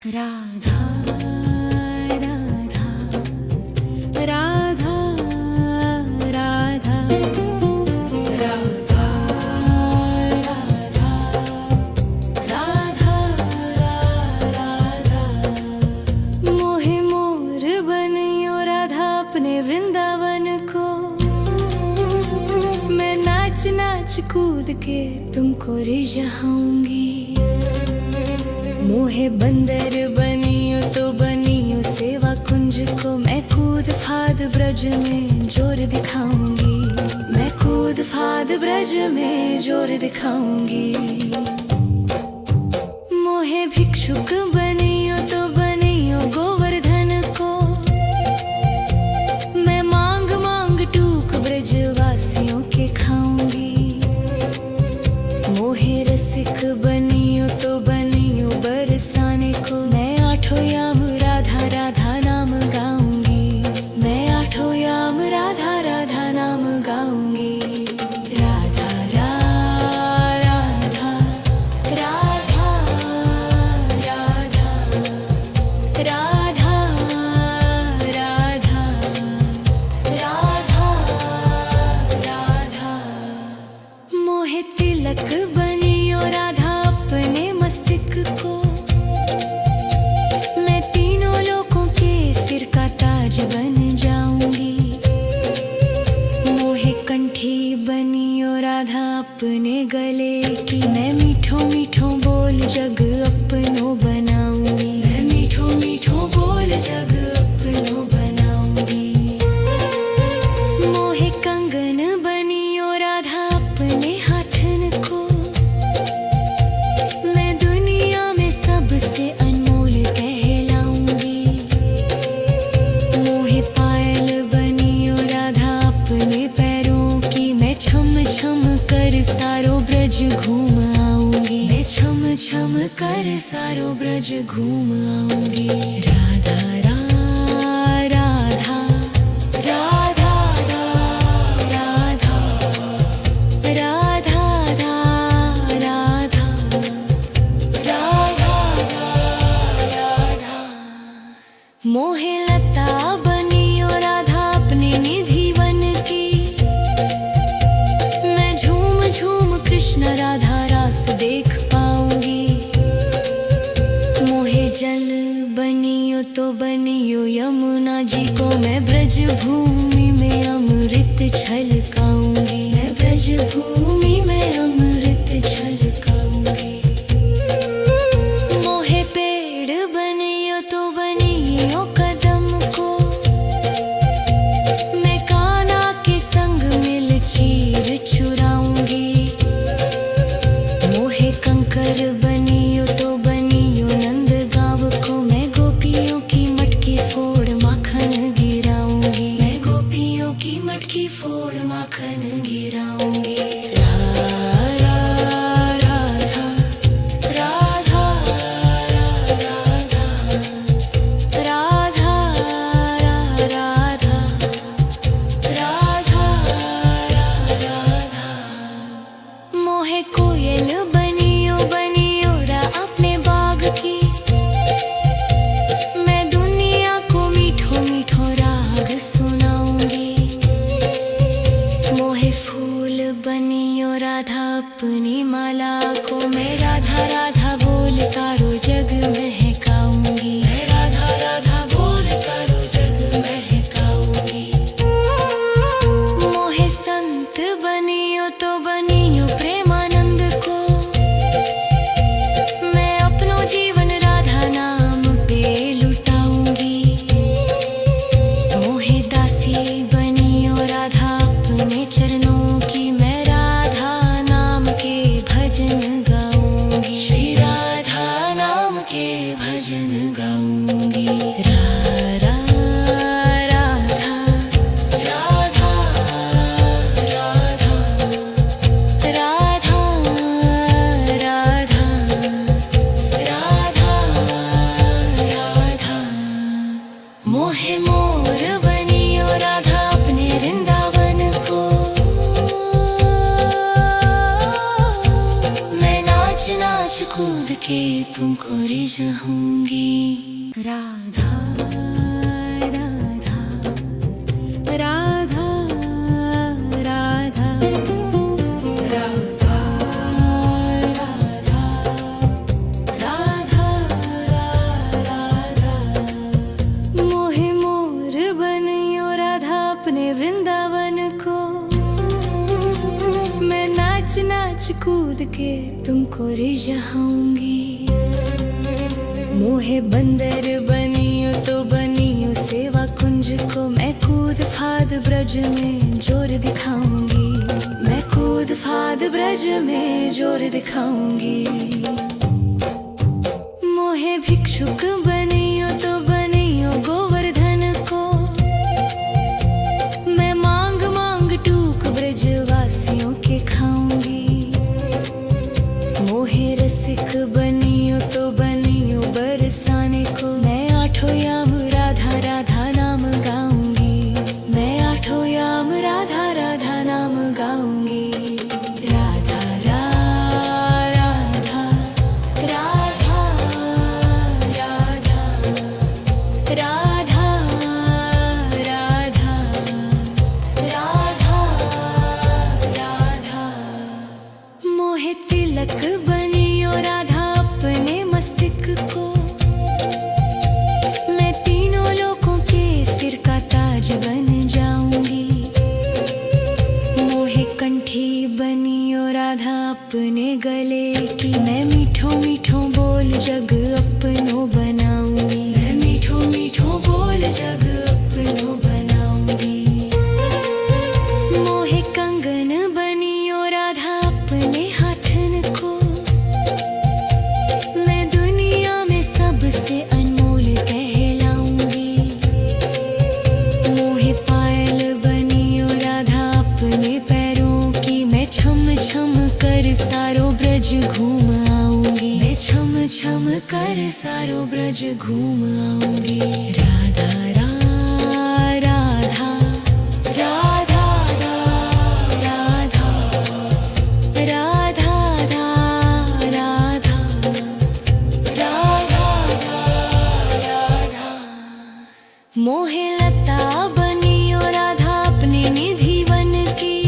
राधा राधा राधा राधा राधा राधा राधा मोहे मोर बनियो राधा अपने वृंदावन को। मैं नाच नाच कूद के तुमको रिझाऊंगी। मोहे बंदर बनियो तो बनियो सेवा कुंज को। मैं कूद फाद ब्रज में जोर दिखाऊंगी। मैं कूद फाद ब्रज में जोर दिखाऊंगी। मोहे भिक्षुक बनियो तो बनियो गोवर्धन को। मैं मांग मांग टूक ब्रजवासियों के खाऊंगी। मोहे रसिक बनियो तो बनियो बरसाने को। मैं आठों याम राधा राधा नाम गाऊंगी। मैं आठों याम राधा राधा नाम गाऊंगी। राधा राधा राधा राधा राधा राधा राधा राधा। मोहे तिलक बनियो राधा अपने मस्तिष्क को। मैं तीनों लोगों के सिर का ताज बन जाऊंगी। मोहे कंठी बनियो राधा अपने गले की। मैं मीठो मीठो बोल जग अपनो बनाऊंगी। मैं मीठो मीठो बोल जग अपनो बनाऊंगी। मोहे कंगन बनियो राधा अपने हाथन को। मैं दुनिया में सबसे अनमोल कहलाऊंगी। मोहे पायल बनियो राधा अपने पैरों की। मैं छम छम कर सारो ब्रज घूम आऊंगी। मैं छम छम कर सारो ब्रज घूम आऊंगी। राधा राधा राधा राधा राधा राधा राधा। मोहे लता बनियो राधा अपने निधि वन की। मैं झूम झूम कृष्ण राधा रास देख पाऊंगी। मोहे जल बनियो तो बनियो यमुना जी को। मैं ब्रज भूमि में अमृत छलकाऊंगी। मैं ब्रज भूमि में अमृत छलकाऊंगी। मोहे पेड़ बनियो तो बनियो कदम को। मैं कान्हा के संग मिल चीर चुराऊंगी। मोहे कंकर बनियो तो बनियो नंद गाँव को। मैं गोपियों की मटकी फोड़ माखन गिराऊंगी। मैं गोपियों की मटकी फोड़ माखन गिराऊंगी। राधा राधा राधा राधा राधा राधा। मोहे कोयल बनियो बनियो रा अपने बाग की। मैं दुनिया को मीठो मीठो राग सुनाऊंगी। मोहे फूल बनियो राधा अपनी माला को। मैं राधा राधा बोल सारो जग महकाऊंगी। मैं राधा राधा बोल सारो जग महकाऊंगी। मोहे संत बनियो तो बनियो प्रेमानंद को। मैं अपनो जीवन राधा नाम पे लुटाऊंगी। मोहे दासी बनियो राधा अपने चरणों की। मैं राधा नाम के भजन गाऊंगी। श्री राधा नाम के भजन गाऊंगी। राधा राधा राधा राधा राधा राधा राधा। मोहे मोर बनियो राधा अपने वृंदावन को। मैं नाच नाच कूद के तुमको जाऊंगी। राधा राधा राधा राधा राधा राधा राधा मोहे मोर बनियो राधा अपने वृंदावन को। मैं नाच नाच कूद के तुमको रिझाऊंगी। मोहे बंदर बनियो तो बनियो सेवा कुंज को। मैं कूद फाद ब्रज में जोर दिखाऊंगी। मैं कूद फाद ब्रज में जोर दिखाऊंगी। मोहे भिक्षुक बनियो तो बनियो गोवर्धन को। मैं मांग मांग टूक ब्रजवासियों के खाऊंगी। मोहे रसिक बनियो तो बनियो बरसाने को। मैं आठों याम राधा राधा नाम गाऊंगी। मैं आठों याम राधा राधा नाम गाऊंगी। राधा राधा राधा राधा राधा राधा राधा राधा मोहे तिलक बनियो राधा अपने मस्तिष्क को। मैं तीनों लोगों के सिर का ताज बन जाऊंगी। मोहे कंठी बनियो राधा अपने गले की। मैं मीठो मीठो बोल जग अपनो बनाऊंगी। मैं मीठो मीठो बोल जग अपनो बनाऊंगी। मोहे कंगन बनियो राधा अपने हाथन को। मैं दुनिया में सबसे अनमोल कहलाऊंगी। मोहे पायल बनियो राधा अपने पैरों की। मैं छम छम कर सारो ब्रज घूम आऊंगी। मैं छम छम कर सारो ब्रज घूम आऊंगी। राधा राधा राधा राधा राधा राधा राधा राधा मोहे लता बनियो राधा अपने निधि वन की।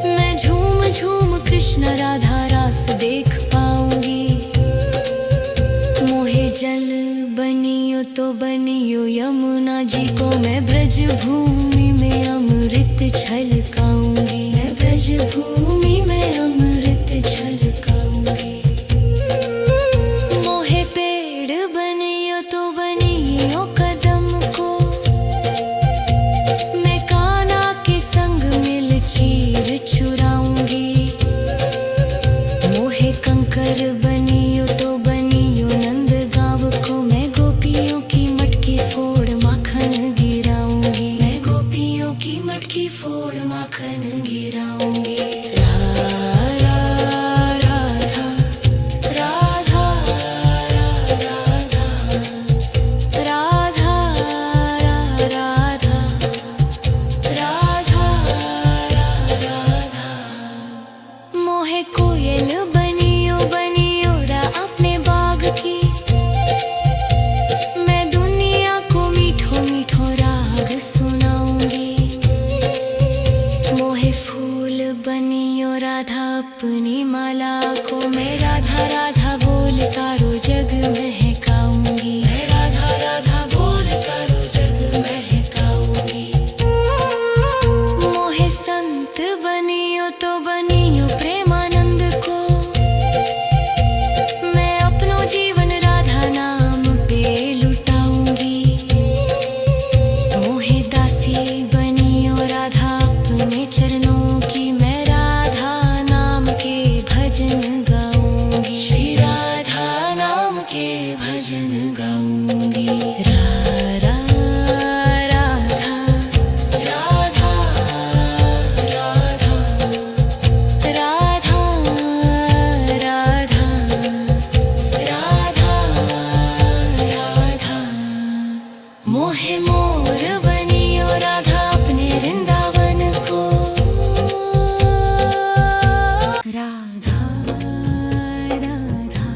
मैं झूम झूम कृष्ण राधा रास देख पाऊंगी। मोहे जल बनियो तो बनियो यमुना जी को। मैं ब्रज भूमि में अमृत छलकाऊंगी। मैं ब्रज भूमि में अमृत छलकाऊंगी। मोहे पेड़ बनियो तो बनियो कदम को। मैं कान्हा के संग मिल चीर चुराऊंगी। मोहे कंकर बनियो तो बनियो नंद गाँव को। मैं गोपियों की मटकी फोड़ माखन गिराऊंगी। मैं गोपियों की मटकी फोड़ माखन गिराऊंगी। राधा राधा राधा राधा राधा राधा राधा मोहे कोयल बनियो बनियो रा अपने बाग की। मैं दुनिया को मीठो मीठो राग सुनाऊंगी। मोहे फूल बनियो राधा अपनी माला को। मैं राधा राधा बोल सारो जग महकाऊंगी। मैं राधा राधा बोल सारो जग महकाऊंगी। मोहे संत बनियो तो बनियो प्रेमानंद को। मैं अपनो जीवन राधा नाम पे लुटाऊंगी। मोहे दासी बनियो राधा अपने चरणों की। मैं राधा नाम के भजन गाऊंगी। श्री राधा नाम के भजन गाऊंगी। राधा राधा राधा राधा राधा राधा राधा मोहे मोर बनियो राधा अपने वृंदावन को। राधा राधा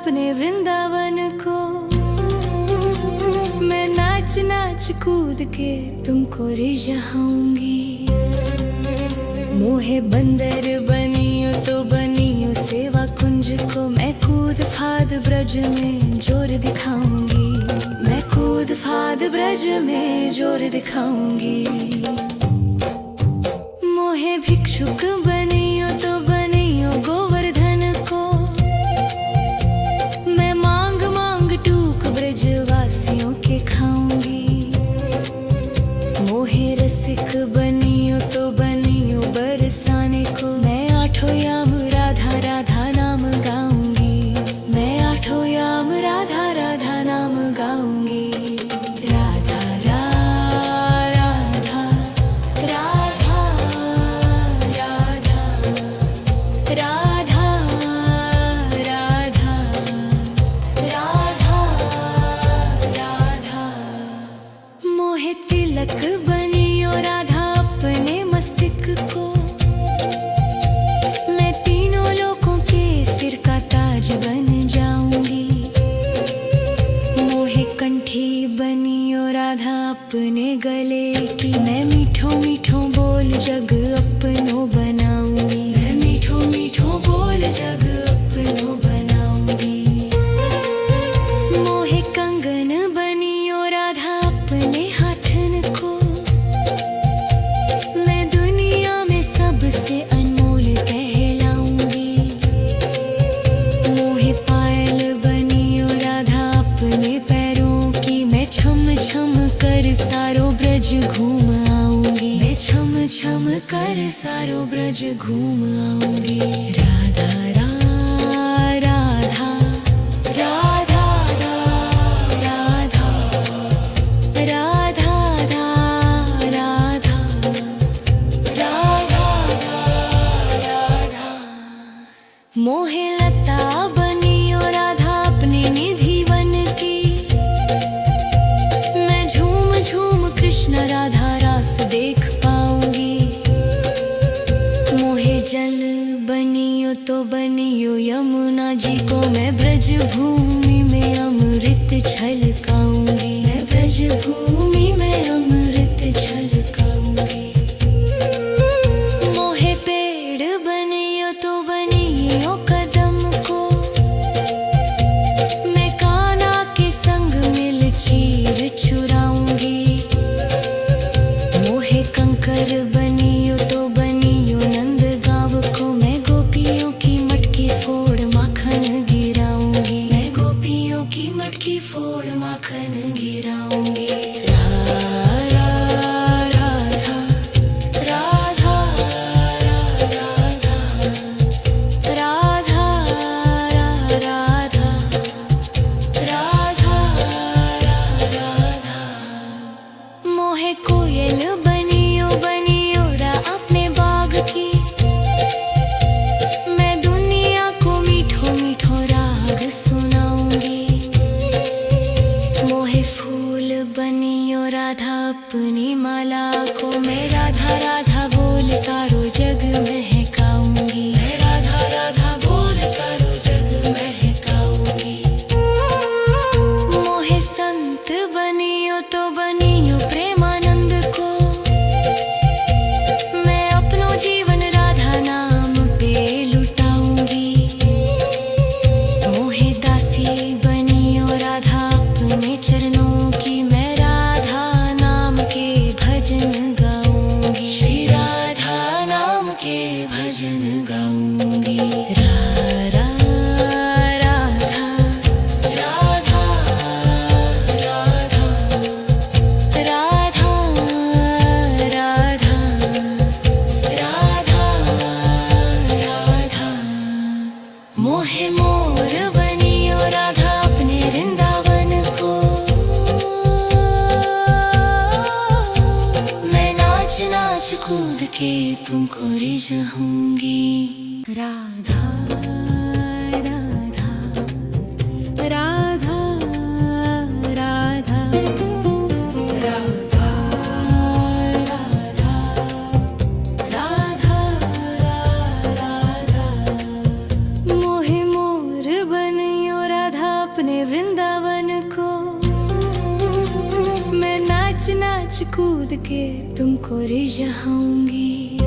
अपने वृंदावन को। मैं नाच नाच कूद के तुमको रिझाऊंगी। मोहे बंदर बनियो तो बनियो सेवा कुंज को। मैं कूद फाद ब्रज में जोर दिखाऊंगी। मैं कूद फाद ब्रज में जोर दिखाऊंगी। मोहे भिक्षुक बनियो तो बनियो गोवर्धन को। मैं मांग मांग टूक ब्रजवासियों के खाऊंगी। मोहे रसिक बनियो तो बनियो बरसाने को। मैं आठों याम राधा राधा नाम गाऊंगी। मैं आठों याम राधा राधा नाम गाऊंगी। राधा राधा राधा राधा राधा राधा राधा राधा। मोहे तिलक बनियो राधा अपने मस्तक को। मैं तीनों लोगों के सिर का ताज बन जाऊंगी। मोहे कंठी बनियो राधा अपने गले की। मैं मीठो मीठो बोल जग अपनो बनाऊंगी। मैं मीठो मीठो बोल जग अपनो बनाऊंगी। मोहे कंगन बनियो राधा अपने हाथन को। मैं दुनिया में सबसे अनमोल कहलाऊंगी। मोहे पायल बनियो राधा अपने पैरों की। मैं छम छम कर सारो ब्रज घूम आऊंगी। मैं छम छम कर सारो ब्रज घूम आऊंगी। राधा राधा राधा राधा राधा राधा राधा राधा राधा। मोहे लता बनियो राधा अपने निधि वन की। मैं झूम झूम कृष्ण राधा रास देख पाऊंगी। मोहे जल बनियो तो बनियो यमुना जी को। मैं ब्रज भूमि में अमृत छलकाऊंगी। मैं ब्रज भूमि में अमृत छलकाऊंगी। मोहे पेड़ बनियो तो बनियो कदम को। मैं कान्हा के संग मिल चीर चुराऊंगी। मोहे कंकर बनियो तो बनियो नंद गाँव को। मैं गोपियों की मटकी फोड़ माखन गिराऊंगी। मैं गोपियों की मटकी फोड़ माखन गिराऊंगी। राधा राधा राधा राधा राधा राधा राधा। मोहे कोयल बनियो बनियो रा अपने बाग की। मैं दुनिया को मीठो मीठो राग सुनाऊंगी। मोहे फूल बनियो राधा अपनी माला को। मैं राधा राधा बोल सारो जग महकाऊंगी। मैं राधा राधा बोल सारो जग महकाऊंगी। मोहे संत बनियो तो बनियो प्रेमानंद को। मैं अपनो जीवन राधा नाम पे लुटाऊंगी। मोहे दासी बनियो राधा अपने चरणों की। मैं राधा नाम के भजन गाऊंगी। श्री राधा नाम के भजन गाऊंगी। राधा राधा राधा राधा राधा राधा राधा। मोहे मोर बनियो राधा अपने वृंदावन को। मैं नाच नाच कूद के तुमको रिझाऊंगी। राधा राधा राधा राधा राधा राधा राधा राधा। मोहे मोर बनियो राधा अपने वृंदावन को। मैं नाच नाच कूद के तुमको रिझाऊंगी।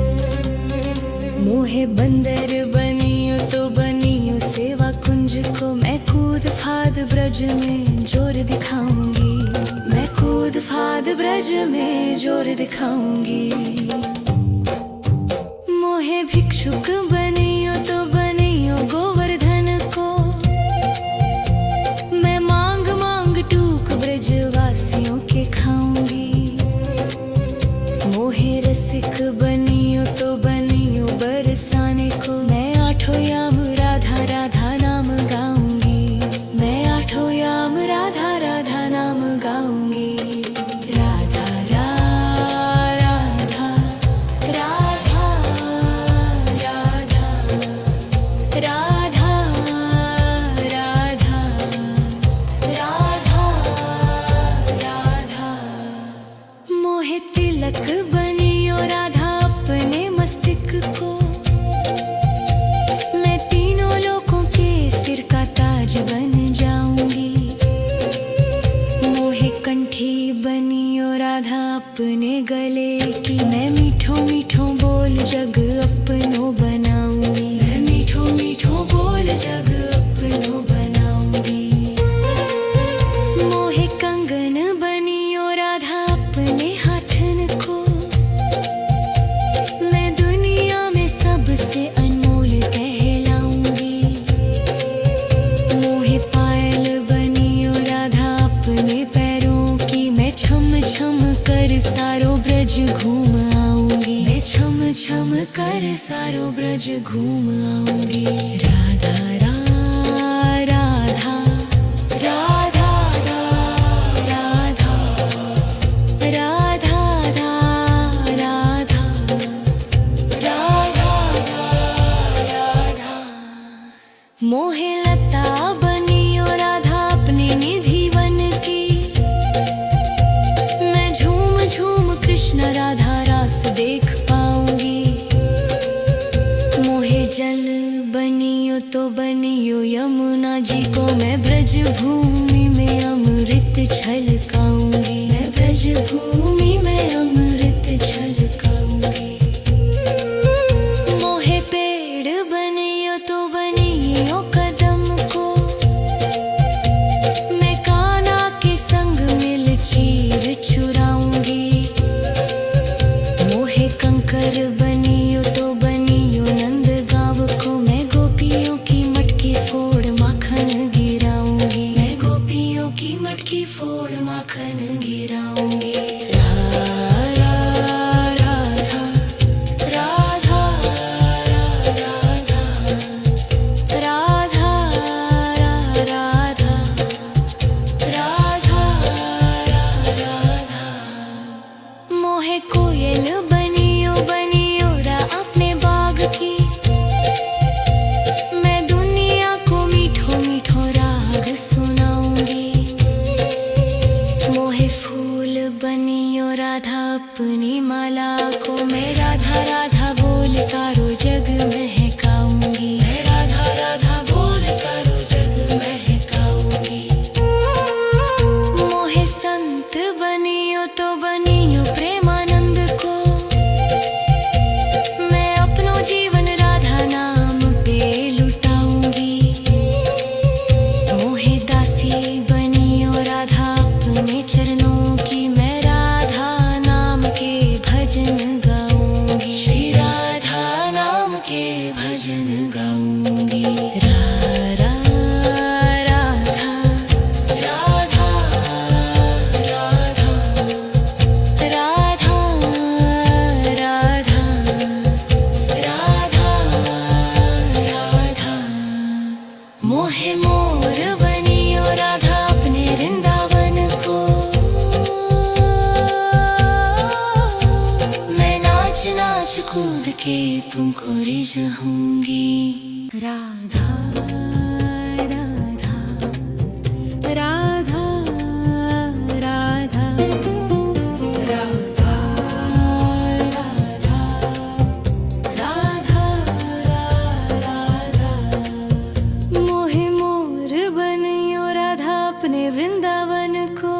मोहे बंदर बनियो तो बनियो सेवा कुंज को। मैं कूद फाद ब्रज में जोर दिखाऊंगी। मैं कूद फाद ब्रज में जोर दिखाऊंगी। मोहे भिक्षुक बनियो तो बनियो गोवर्धन को। मैं मांग मांग टूक ब्रजवासियों के खाऊंगी। मोहे रसिक बनियो तो बनियो बरसाने को। मैं आठों याम राधा राधा नाम गाऊंगी। मैं आठों याम राधा राधा नाम गाऊंगी। राधा राधा राधा राधा राधा राधा राधा राधा। मोहे तिलक बनियो राधा अपने मस्तिष्क को। मैं तीनों लोगों के सिर का ताज बन जाऊंगी। मोहे कंठी बनियो राधा अपने गले की। मैं मीठो मीठो बोल जग अपनो बनाऊंगी। मैं मीठो मीठो बोल जग अपनो बनाऊंगी। मोहे कंगन बनियो राधा अपने हाथन को। मैं दुनिया में सबसे अनमोल कहलाऊंगी। मोहे पायल बनियो राधा अपने पैरों की। मैं छम छम कर सारो ब्रज घूम आऊंगी। मैं छम छम कर सारो ब्रज घूम आऊंगी। राधा राधा राधा राधा राधा राधा राधा राधा। मोहे लता बनियो राधा अपने निधि वन की। मैं झूम झूम कृष्ण राधा रास देख पाऊंगी। मोहे जल बनियो तो बनियो यमुना जी को। मैं ब्रज भूमि में अमृत छलकाऊंगी। मैं ब्रज भूमि में अमृत छलकाऊंगी। मोहे पेड़ बनियो तो बनियो कदम को। मैं कान्हा के संग मिल चीर चुराऊंगी। मोहे कंकर बनियो तो बनियो नंद गाँव को। मैं गोपियों की मटकी फोड़ माखन गिराऊंगी। मैं गोपियों की मटकी फोड़ माखन गिराऊंगी। राधा राधा राधा राधा राधा राधा राधा राधा। मोहे कोयल बनियो बनियो रा अपने बाग की। मैं दुनिया को मीठो मीठो राग सुनाऊंगी। मोहे फूल बनियो राधा अपनी माला को। मैं राधा राधा बोल सारो जग महकाऊंगी। मैं राधा राधा बोल सारो जग महकाऊंगी। मोहे संत बनियो तो बनियो प्रेमानंद को। मैं अपनो जीवन राधा नाम पे लुटाऊंगी। मोहे दासी बनियो राधा अपने चरणों की। मैं राधा नाम के भजन गाऊंगी। श्री राधा नाम के भजन गाऊंगी। राधा राधा राधा राधा राधा राधा राधा। मोहे मोर बनियो राधा अपने वृंदावन को। मैं नाच नाच कूद के तुमको रिझाऊंगी। राधा राधा राधा राधा राधा राधा राधा राधा। मोहे मोर बनियो राधा अपने वृंदावन को।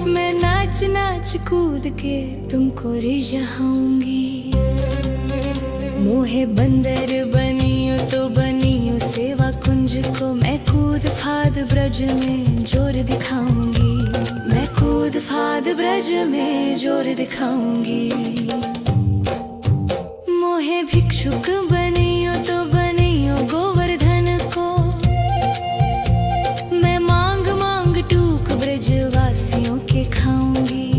मैं नाच नाच कूद के तुमको रिझाऊंगी। मोहे बंदर बनियो तो बनियो सेवा कुंज को। मैं कूद फाद ब्रज में जोर दिखाऊंगी। मैं कूद फाद ब्रज में जोर दिखाऊंगी। मोहे भिक्षुक बनियो तो बनियो गोवर्धन को। मैं मांग मांग टूक ब्रजवासियों के खाऊंगी।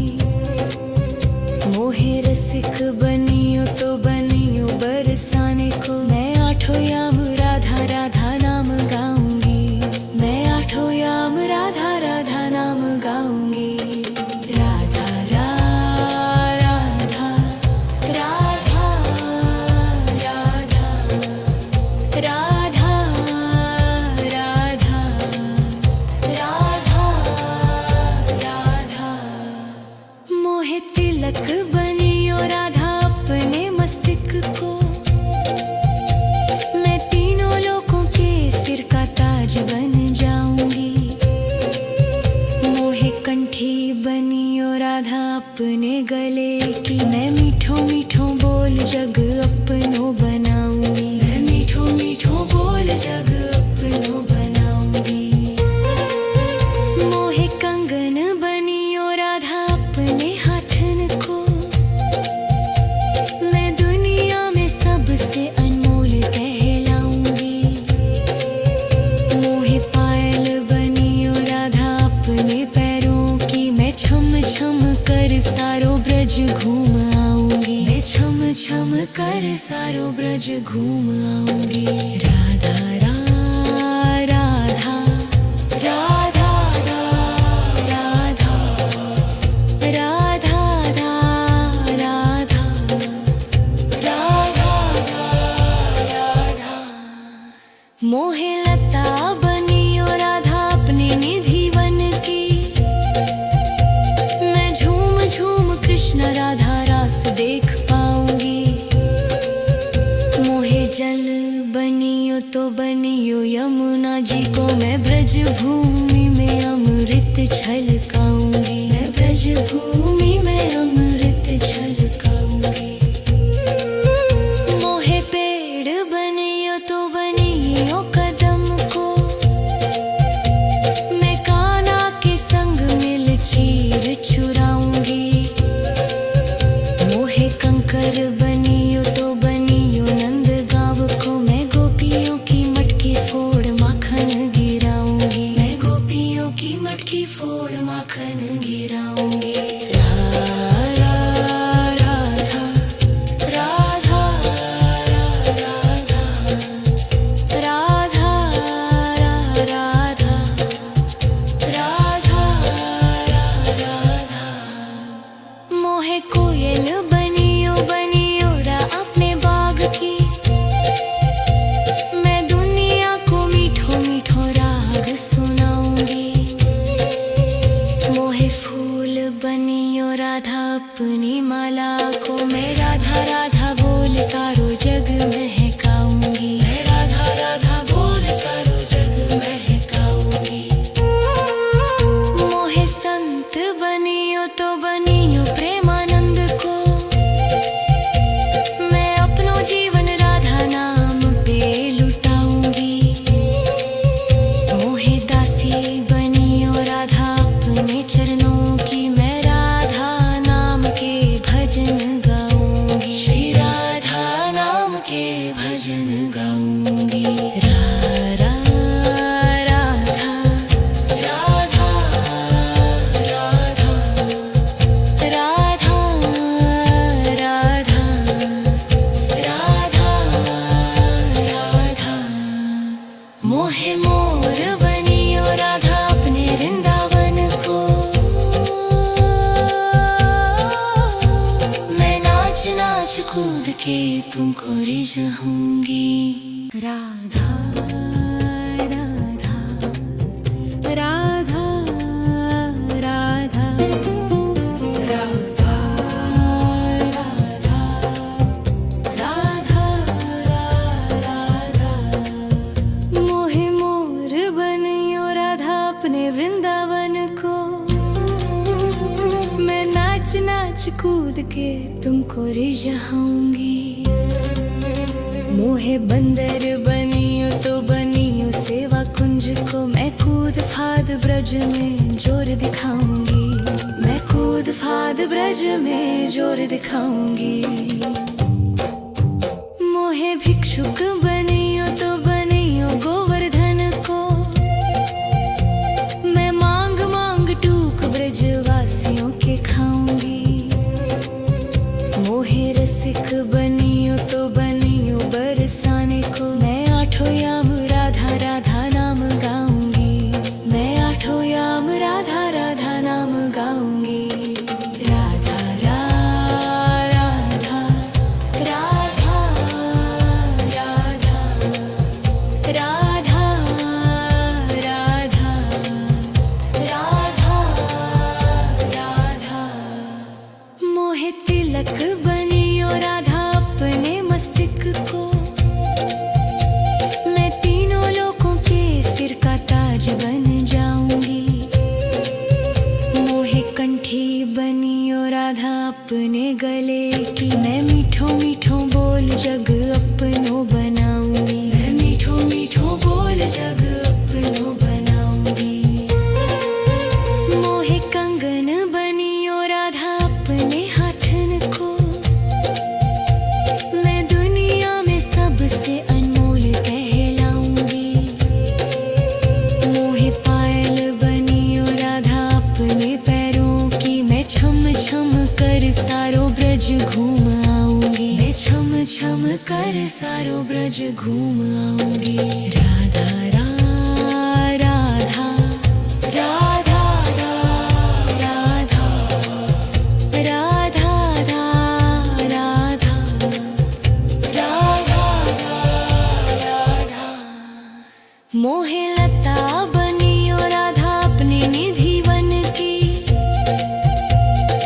मोहे रसिक बनियो तो बनियो बरसाने को। मैं आठों याम राधा राधा नाम गाऊंगी। मैं आठों याम राधा राधा नाम गाऊंगी। राधा राधा राधा राधा राधा राधा राधा राधा। मोहे तिलक बनियो राधा अपने मस्तक को। मैं तीनों लोगों के सिर का ताज बन जाऊंगी। मोहे कंठी बनियो राधा अपने गले की। मैं मीठो मीठो बोल जग अपनो बनाऊंगी। मैं मीठो मीठो बोल जग अपनो बनाऊंगी। मोहे कंगन बनियो राधा अपने हाथन को। मैं दुनिया में सबसे अनमोल कहलाऊंगी। मोहे पायल बनियो राधा अपने पैरों की। मैं छम छम कर सारो ब्रज घूम आऊंगी। मैं छम छम कर सारो ब्रज घूम आऊंगी। राधा राधा राधा राधा राधा राधा राधा राधा राधा। मोहे लता बनियो राधा अपने निधि वन की। मैं झूम झूम कृष्ण राधा रास देख पाऊंगी। मोहे जल बनियो तो बनियो यमुना जी को। मैं ब्रज भूमि में अमृत छलकाऊंगी। मैं ब्रज भूमि में अमृत छलकाऊंगी। मोहे पेड़ बनियो तो बनियो कदम को। मैं कान्हा के संग मिल चीर चुराऊंगी। मोहे कंकर बनियो तो बनियो नंद गाँव को। मैं गोपियों की मटकी फोड़ माखन गिराऊंगी। मैं गोपियों की मटकी फोड़ माखन गिराऊंगी। राधा राधा राधा राधा राधा राधा राधा राधा। मोहे कोयल बनियो बनियो रा अपने बाग की। मैं दुनिया को मीठो मीठो राग सुनाऊंगी। मोहे फूल बनियो राधा अपनी माला को। मैं राधा राधा बोल सारो जग महकाऊंगी। मैं राधा राधा बोल सारो जग महकाऊंगी। मोहे संत बनियो तो बनियो प्रेमानंद को। मैं अपनो जीवन राधा नाम पे लुटाऊंगी। मोहे दासी बनियो राधा अपने चरणों की। मैं राधा नाम के भजन गाऊंगी। श्री राधा नाम के भजन गाऊंगी। राधा राधा राधा राधा राधा राधा राधा राधा। मोहे मोर बनियो राधा अपने वृंदावन को। मैं नाच नाच कूद के तुमको रिझाऊंगी। राधा राधा राधा राधा राधा राधा राधा राधा। मोहे मोर बनियो कूद के तुमको रिझाऊंगी। मोहे बंदर बनियो तो बनियो सेवा कुंज को, मैं कूद फाद ब्रज में जोर दिखाऊंगी। मैं कूद फाद ब्रज में जोर दिखाऊंगी। मोहे भिक्षुक बनियो तो बनियो गोवर्धन को, मैं मांग मांग टूक ब्रजवासियों के खाऊंगी। मोहे रसिक बनियो तो बनियो बरसाने को, मैं आठों याम राधा राधा नाम गाऊंगी। मैं आठों याम राधा राधा नाम गाऊंगी। राधा राधा राधा राधा राधा राधा राधा राधा। मोहे तिलक बनियो राधा अपने मस्तिष्क को, मैं तीनों लोगों के सिर का ताज बन जाऊंगी। मोहे कंठी बनियो राधा अपने गले की, मैं मीठो मीठो बोल जग अपनो बनाऊंगी। मैं मीठो मीठो बोल जग अपनो बनाऊंगी। मोहे कंगन बनियो राधा अपने हाथन को, मैं दुनिया में सबसे अनमोल कहलाऊंगी। मोहे पायल बनियो राधा अपने पैरों की, मैं छम छम कर सारो ब्रज घूम आऊंगी। मैं छम छम कर सारो ब्रज घूम आऊंगी। राधा राधा राधा राधा राधा राधा राधा राधा। मोहे लता बनियो राधा अपने निधि वन की,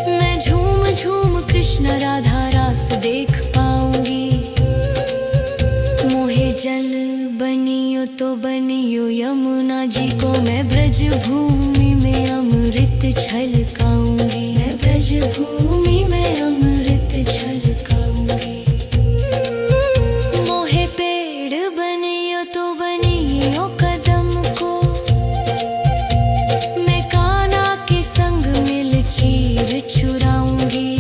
मैं झूम झूम कृष्ण राधा रास देख पाऊंगी। मोहे जल बनियो तो बनियो यमुना जी को, मैं ब्रज भूमि में अमृत छलकाऊंगी। मैं ब्रज भूमि में अमृत छलकाऊंगी। मोहे पेड़ बनियो तो बनियो कदम को, मैं कान्हा के संग मिल चीर चुराऊंगी।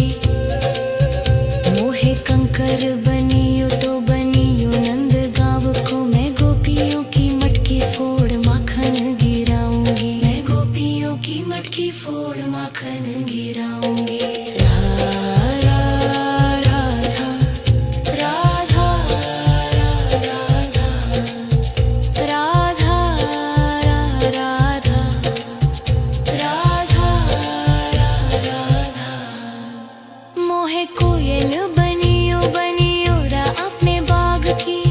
मोहे कंकर बनियो तो बनियो नंद गाँव को, मैं गोपियों की मटकी फोड़ माखन गिराऊंगी। मैं गोपियों की मटकी फोड़ माखन गिराऊंगी। राधा राधा राधा राधा राधा राधा राधा। मोहे कोयल बनियो बनियो रा अपने बाग की,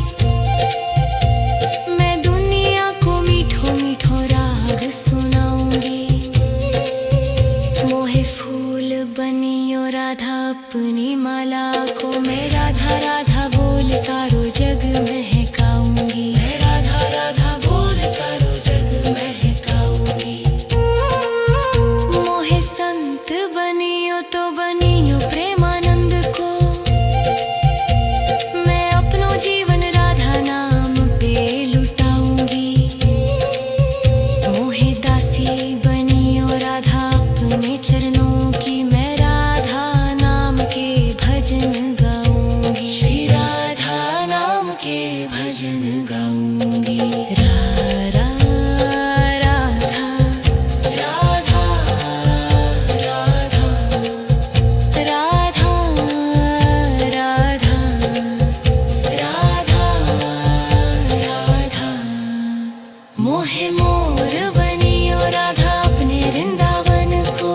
मैं दुनिया को मीठो मीठो राग सुनाऊंगी। मोहे फूल बनियो राधा अपनी माला को, मैं राधा राधा बोल सारो जग महकाऊंगी। मैं राधा राधा बोल सारो जग महकाऊंगी। मोहे संत बनियो तो बनियो प्रेमानंद को, मैं अपनो जीवन राधा नाम पे लुटाऊंगी। मोहे दासी बनियो राधा अपने चरणों की, मैं राधा नाम के भजन गाऊंगी। श्री राधा नाम के भजन गाऊंगी। राधा राधा राधा राधा राधा राधा राधा। मोहे मोर बनियो राधा अपने वृंदावन को,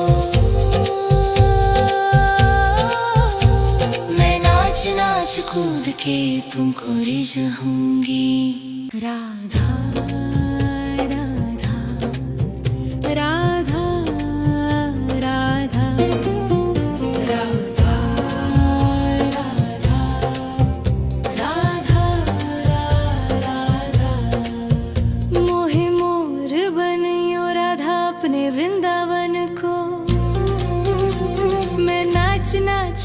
मैं नाच नाच कूद के तुमको रिझाऊंगी। राधा राधा राधा राधा राधा राधा राधा राधा। मोहे मोर बनियो राधा अपने वृंदावन को, मैं नाच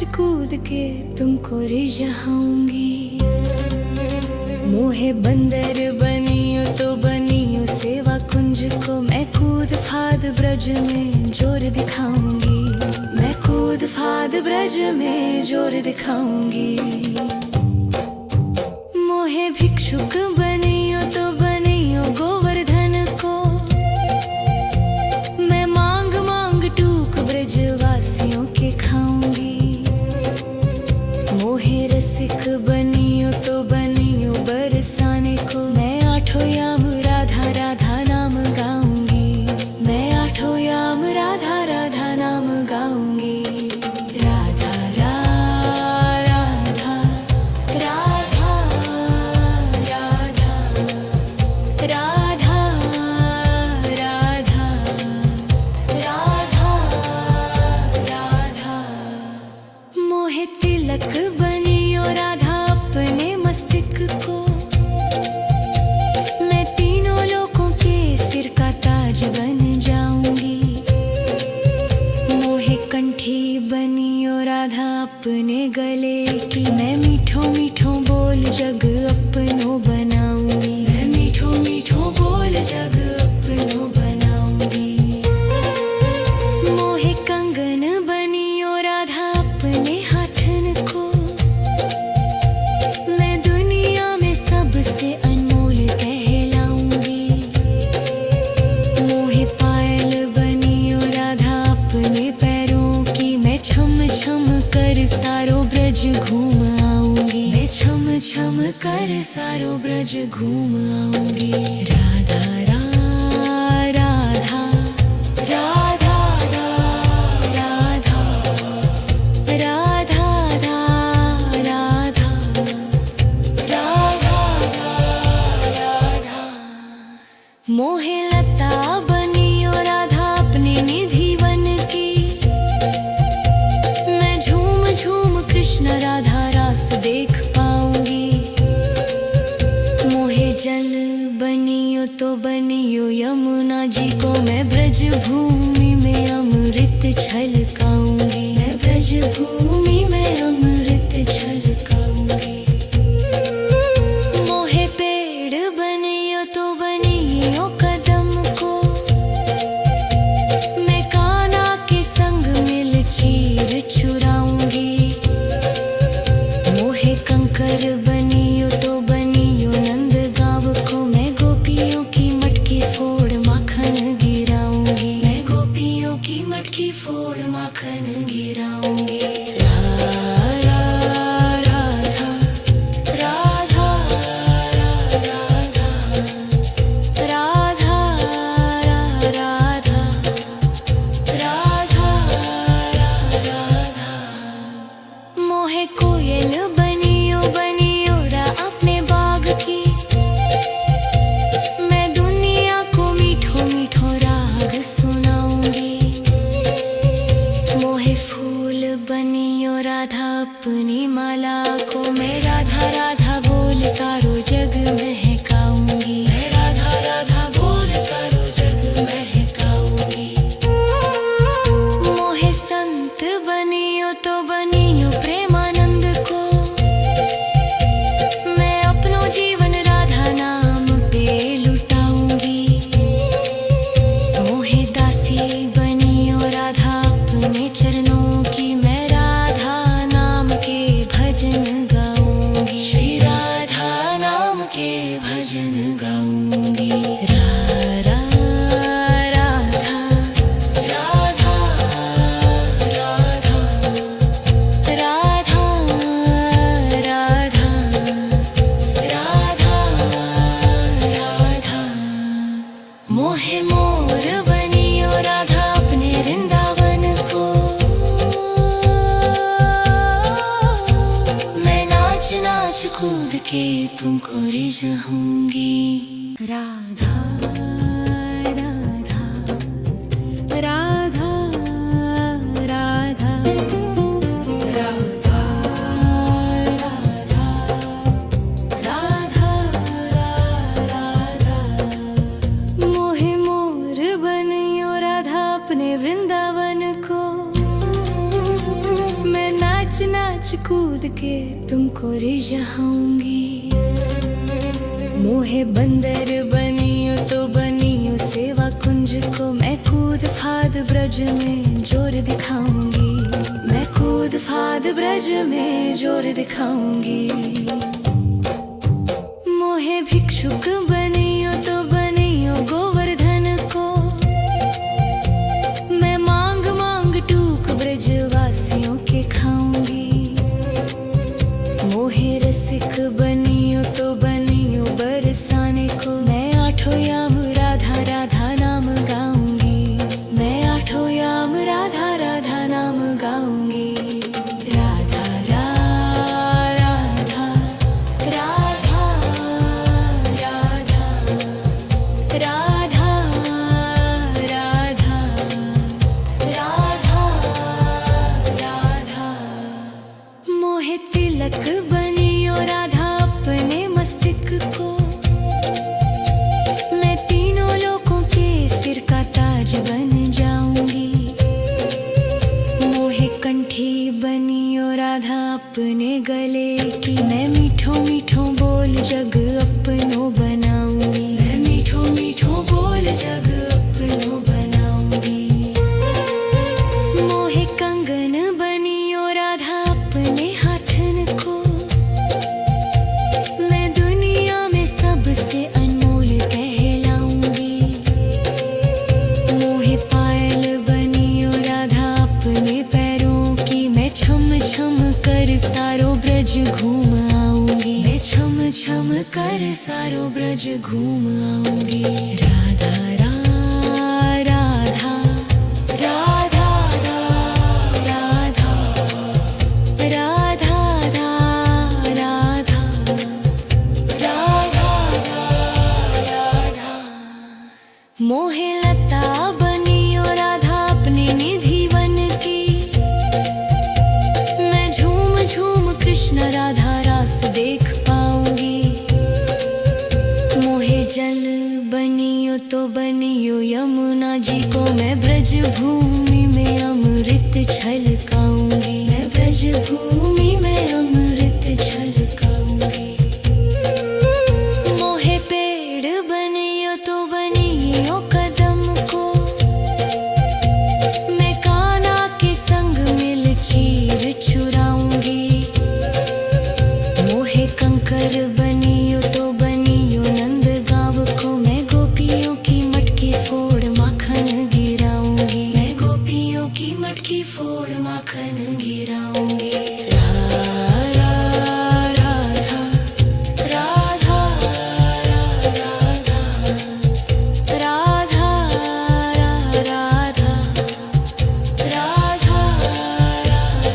कूद के तुमको रिझाऊंगी। मोहे बंदर बनियो तो बनियो सेवा कुंज को, मैं कूद फाद ब्रज में जोर दिखाऊंगी। मैं कूद फाद ब्रज में जोर दिखाऊंगी। मोहे भिक्षुक बनियो तो बनियो गोवर्धन को, मैं मांग मांग टूक ब्रजवासियों के खाऊंगी। मोहे रसिक बनियो तो बनियो बरसाने को, मैं आठों याम राधा राधा नाम गाऊंगी। मैं आठों याम राधा राधा नाम गाऊंगी। राधा राधा राधा राधा राधा राधा राधा राधा। मोहे तिलक बनियो राधा अपने मस्तिष्क को, मैं तीनों लोगों के सिर का ताज बन जाऊंगी। मोहे कंठी बनियो राधा अपने गले की, मैं मीठो मीठो बोल जग अपनो बनाऊंगी। मैं मीठो मीठो बोल जग अपनो बनाऊंगी। मोहे कंगन बनियो राधा अपने हाथन को, मैं दुनिया में सबसे अनमोल कहलाऊंगी। मोहे पायल बनियो राधा अपने पैरों की, मैं छम छम कर सारो ब्रज घूम आऊंगी। मैं छम छम कर सारो ब्रज घूम आऊंगी। राधा राधा राधा राधा राधा राधा राधा राधा। मोहे लता बनियो राधा अपने निधि वन की, मैं झूम झूम कृष्ण राधा रास देख पाऊंगी। मोहे जल बनियो तो बनियो यमुना जी को, मैं ब्रज भूमि में अमृत छलकाऊंगी। मैं ब्रज भूमि में अमृत छलकाऊंगी। मोहे पेड़ बनियो तो बनियो कदम को, मैं कान्हा के संग मिल चीर चुराऊंगी। मोहे कंकर बनियो तो बनियो नंद गाँव को, मैं गोपियों की मटकी फोड़ माखन गिराऊंगी। मैं गोपियों की मटकी फोड़ माखन गिराऊंगी। राधा राधा राधा राधा राधा राधा राधा। मोहे कोयल बनियो बनियो रा अपने बाग की, मैं दुनिया को मीठो मीठो राग सुनाऊंगी। मोहे फूल बनियो राधा अपनी माला को, मैं राधा राधा बोल सारो जग महकाऊंगी। मैं राधा राधा बोल सारो जग महकाऊंगी। मोहे संत बनियो तो बनियो प्रेमानंद को, मैं अपनो जीवन राधा नाम पे लुटाऊंगी। मोहे दासी बनियो राधा अपने चरणों की, मैं राधा नाम के भजन गाऊंगी। श्री राधा नाम के भजन गाऊंगी। राधा राधा राधा राधा राधा राधा राधा। मोहे मोर बनियो राधा अपने वृंदावन को, मैं नाच नाच कूद के तुमको रिझाऊंगी। राधा राधा राधा राधा राधा राधा राधा। मोहे मोर बनियो राधा अपने वृंदावन को, मैं नाच कूद के तुमको रिझाऊंगी। मोहे बंदर बनियो तो बनियो सेवा कुंज को, मैं कूद फाद ब्रज में जोर दिखाऊंगी। मैं कूद फाद ब्रज में जोर दिखाऊंगी। मोहे भिक्षुक बनियो तो बनियो गोवर्धन को, मैं मांग मांग टूक ब्रजवासियों के खाऊंगी। मोहे रसिक बनियो तो बनियो बरसाने को, मैं आठों याम राधा राधा नाम गाऊंगी। मैं आठों याम राधा राधा नाम गाऊंगी। राधा राधा राधा राधा राधा राधा राधा राधा। मोहे तिलक बनियो राधा अपने मस्तक को, मैं तीनों लोगों के सिर का ताज बन जाऊंगी। मोहे कंठी बनियो राधा अपने गले की, मैं मीठो मीठो बोल जग अपनो बनाऊंगी। मैं मीठो मीठो बोल जग अपनो बनाऊंगी। मोहे कंगन बनियो राधा अपने हाथन को, मैं दुनिया में सबसे अनमोल कहलाऊंगी। मोहे पायल बनियो राधा अपने पैरों की, मैं छम छम कर सारो ब्रज घूम आऊंगी। मैं छम छम कर सारो ब्रज घूम आऊंगी। राधा राधा राधा राधा राधा राधा राधा राधा। मोहे लता बनियो राधा अपने निधि वन की, मैं झूम झूम कृष्ण राधा रास देख पाऊंगी। मोहे जल बनियो तो बनियो यमुना जी को, मैं ब्रज भूमि में अमृत छलकाऊंगी। मैं ब्रज भूमि में अमृत छलकाऊंगी। मोहे पेड़ बनियो तो बनियो कदम को, मैं कान्हा के संग मिल चीर चुराऊंगी। मोहे कंकर बनियो तो बनियो नंद गाँव को, मैं गोपियों की मटकी फोड़ माखन गिराऊंगी। मैं गोपियों की मटकी फोड़ माखन गिराऊंगी। राधा राधा राधा राधा राधा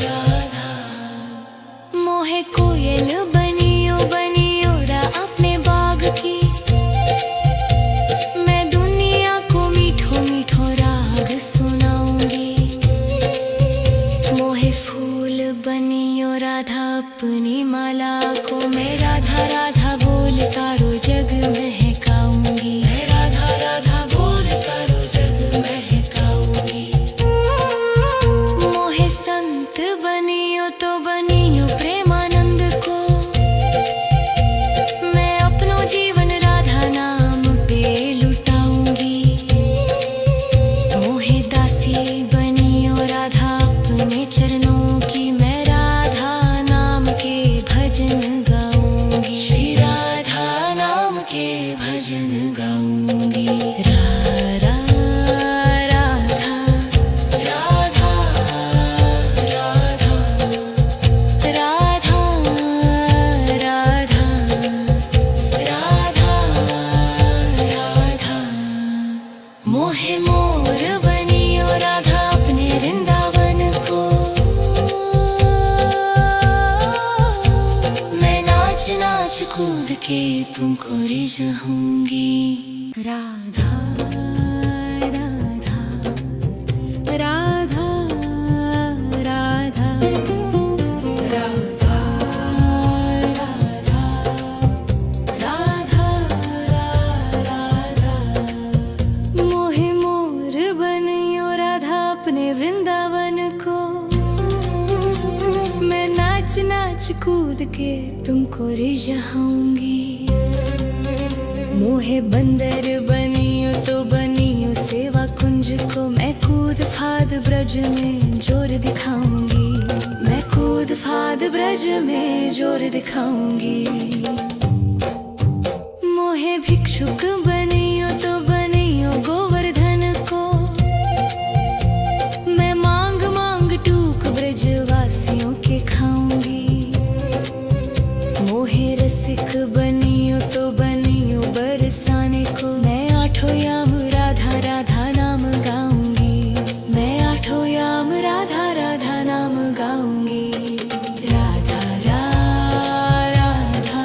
राधा। मोहे कोयल बनियो बनियो रा अपने बाग की, मैं दुनिया को मीठो मीठो राग सुनाऊंगी। मोहे फूल बनियो राधा अपनी माला को, मैं राधा राधा बोल सारो जग महकाऊंगी। मैं राधा राधा बोल सारो जग महकाऊंगी। मोहे संत बनियो तो बनियो प्रेमानंद को, मैं अपनो जीवन राधा नाम पे लुटाऊंगी। मोहे दासी बनियो राधा अपने चरणों की, मैं राधा नाम के भजन गाऊंगी। श्री राधा नाम के भजन गाऊंगी। राधा राधा राधा राधा राधा राधा राधा। मोहे मोर बनियो राधा अपने वृंदावन को, मैं नाच नाच कूद के तुमको रिझाऊंगी। राधा राधा राधा राधा राधा राधा राधा। मोहे मोर बनियो राधा अपने वृंदावन को, मैं नाच कूद के तुमको रिझाऊंगी। मोहे बंदर बनियो तो बनियो सेवा कुंज को, मैं कूद फाद ब्रज में जोर दिखाऊंगी। मैं कूद फाद ब्रज में जोर दिखाऊंगी। मोहे भिक्षुक बनियो तो बनियो गोवर्धन को, मैं मांग मांग टूक ब्रजवासियों के खाऊंगी। मोहे रसिक बनियो तो बनियो बरसाने को, मैं आठों याम राधा राधा नाम गाऊंगी। मैं आठों याम राधा राधा नाम गाऊंगी। राधा राधा राधा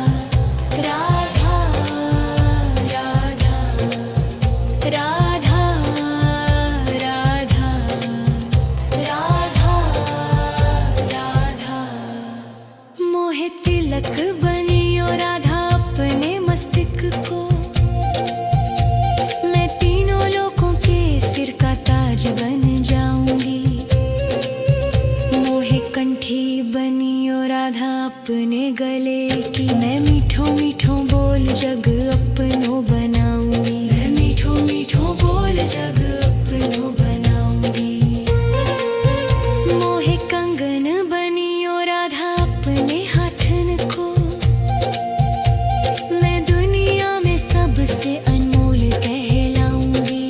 राधा राधा राधा राधा राधा। मोहे तिलक बनियो राधा अपने मस्तक को, मैं तीनों लोगों के सिर का ताज बन जाऊंगी। मोहे कंठी बनियो राधा अपने गले की, मैं मीठो मीठो बोल जग अपनो बनाऊंगी। मैं मीठो मीठो बोल जग अपनो बनाऊंगी। मोहे कंगन बनियो राधा अपने हाथन को, मैं दुनिया में सबसे अनमोल कहलाऊंगी।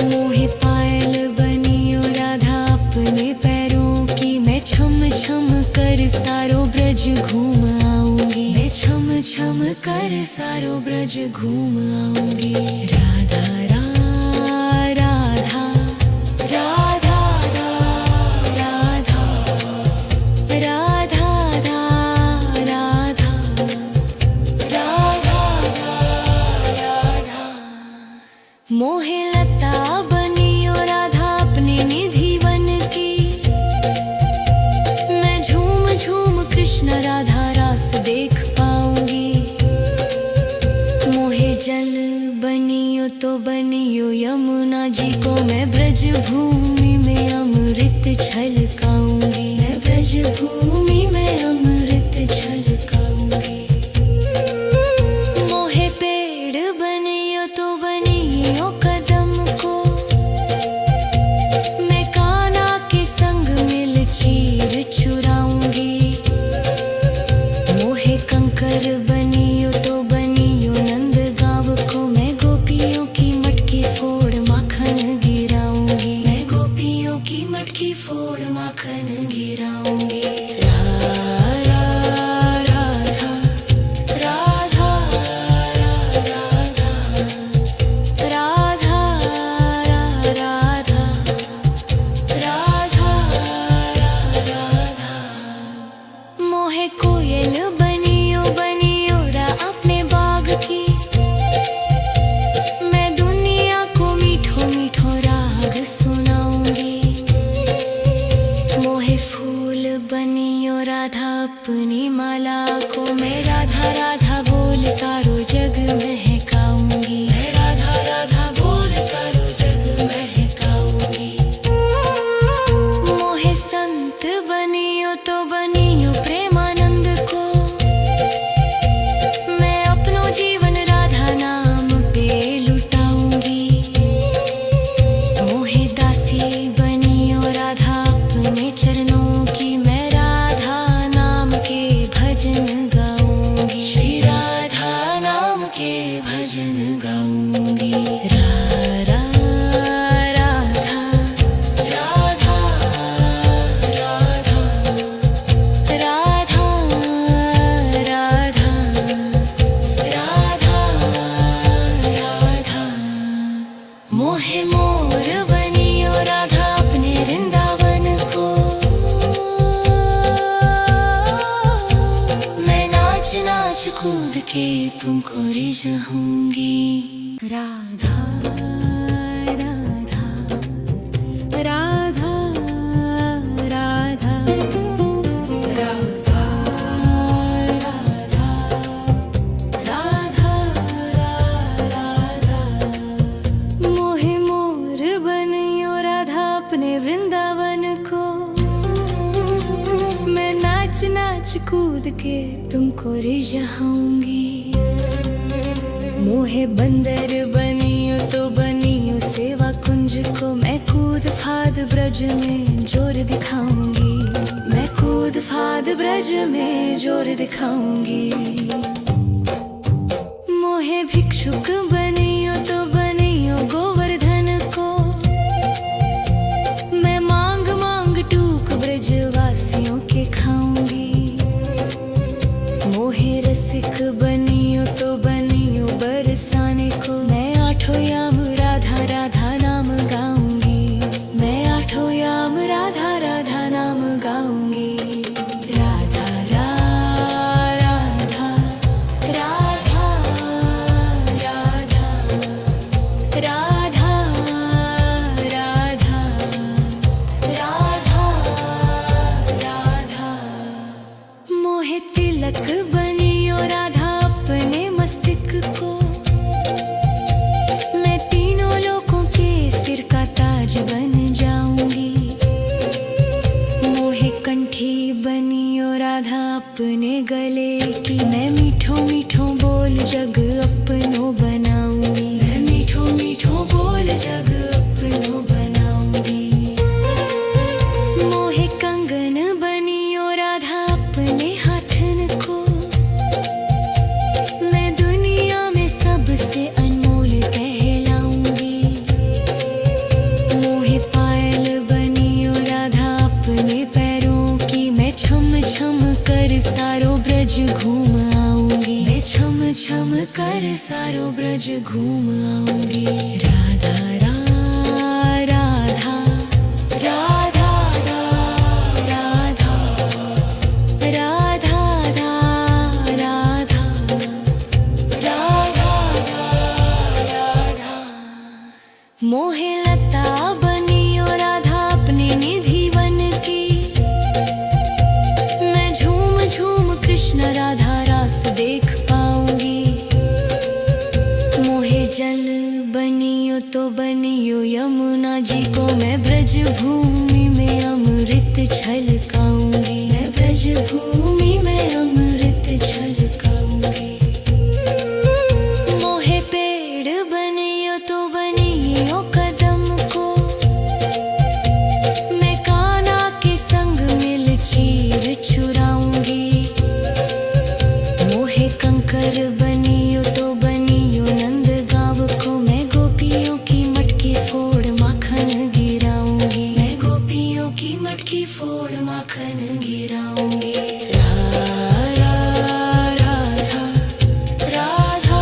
मोहे पायल बनियो राधा अपने पैरों की, मैं छम छम कर सारो ब्रज घूम आऊंगी। मैं छम छम कर सारो ब्रज घूम आऊंगी। राधा राधा राधा राधा राधा राधा राधा राधा राधा। मोहे लता बनियो राधा अपने निधि वन की, मैं झूम झूम कृष्ण राधा रास देख पाऊंगी। मोहे जल बनियो तो बनियो यमुना जी को, मैं ब्रज भूमि में अमृत छलकाऊंगी। मैं ब्रज भूमि में अमृत छलकाऊंगी। मोहे पेड़ बनियो तो बनियो कदम को, मैं कान्हा के संग मिल चीर चुराऊंगी। मोहे कंकर बनियो तो बनियो नंद गाँव को, मैं गोपियों की मटकी फोड़ माखन गिराऊंगी। मैं गोपियों की मटकी फोड़ माखन गिराऊंगी। राधा राधा राधा राधा राधा राधा राधा। मोहे कोयल बनियो बनियो रा अपने बाग की, मैं दुनिया को मीठो मीठो राग सुनाऊंगी। मोहे फूल बनियो राधा अपनी माला को, मैं राधा राधा बोल सारो जग महकाऊंगी। मैं राधा राधा बोल सारो जग महकाऊंगी। मोहे संत बनियो तो बनियो प्रेमानंद को, मैं अपनो जीवन राधा नाम पे लुटाऊंगी। मोहे दासी बनियो राधा अपने चरणों की, मैं राधा नाम के भजन गाऊंगी। श्री राधा नाम के भजन गाऊंगी। राधा राधा राधा राधा राधा राधा राधा। मोहे मोर बनियो राधा अपने वृंदावन को, मैं नाच नाच कूद के तुमको रिझाऊंगी। राधा राधा राधा राधा राधा राधा राधा राधा। मोहे मोर बनियो राधा अपने वृंदावन को, मैं नाच के तुमको रिझाऊंगी। मोहे बंदर बनियो तो बनियो सेवा कुंज को, मैं कूद फाद ब्रज में जोर दिखाऊंगी। मैं कूद फाद ब्रज में जोर दिखाऊंगी। मोहे भिक्षुक बनियो तो बनियो गोवर्धन को, मैं मांग मांग टूक ब्रजवासियों के खाऊंगी। मोहे रसिक बनियो तो बनियो बरसाने को, मैं आठों याम राधा राधा नाम गाऊंगी। मैं आठों याम राधा राधा नाम गाऊंगी। राधा राधा राधा राधा राधा राधा राधा राधा। मोहे तिलक बनियो राधा अपने मस्तक को, मैं तीनों लोगों के सिर का ताज बन जाऊंगी। मोहे कंठी बनियो राधा अपने गले की, मैं मीठो मीठो बोल जग अपनो बनाऊंगी। मैं मीठो मीठो बोल जग अपनो बनाऊंगी। मोहे कंगन बनियो राधा अपने हाथन को, मैं दुनिया में सबसे अनमोल कहलाऊंगी। मोहे पायल बनियो राधा अपने पैरों की, मैं छम छम कर सारो ब्रज घूम आऊंगी। मैं छम छम कर सारो ब्रज घूम आऊंगी। राधा राधा राधा राधा राधा राधा राधा राधा। मोहे लता बनियो राधा अपने निधि वन की, मैं झूम झूम कृष्ण राधा रास देख पाऊंगी। मोहे जल बनियो तो बनियो यमुना जी को, मैं ब्रज भूमि में अमृत छलकाऊंगी। मैं ब्रज भूमि में अमृत छलकाऊंगी। मोहे पेड़ बनियो तो बनियो कदम को, मैं कान्हा के संग मिल चीर चुराऊंगी। मोहे कंकर बनियो तो बनियो नंद गाँव को, मैं गोपियों की मटकी फोड़ माखन गिराऊंगी। मैं गोपियों की मटकी फोड़ माखन गिराऊंगी। राधा राधा राधा राधा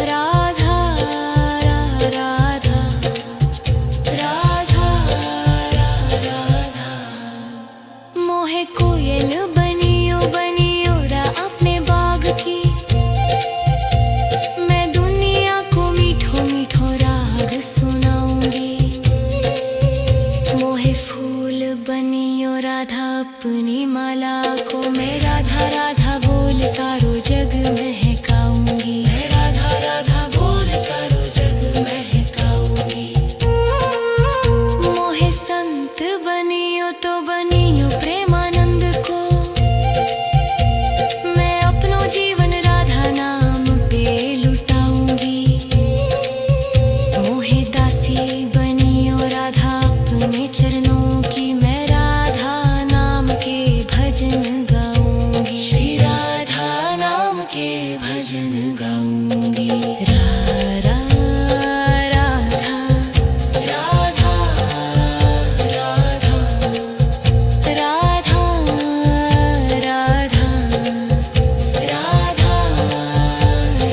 राधा राधा राधा राधा। मोहे कोयल बनियो बनियो रा अपने बाग की, मैं दुनिया को मीठो मीठो राग सुनाऊंगी। मोहे फूल बनियो राधा अपनी माला को, मैं राधा राधा बोल सारो जग महकाऊंगी। मैं राधा राधा बोल सारो जग महकाऊंगी। मोहे संत बनियो तो बनियो प्रेमानंद को, मैं अपनो जीवन राधा नाम पे लुटाऊंगी। मोहे दासी बनियो राधा अपने चरणों की, मैं राधा नाम के भजन गाऊंगी। श्री राधा नाम के भजन गाऊंगी। राधा राधा राधा राधा राधा राधा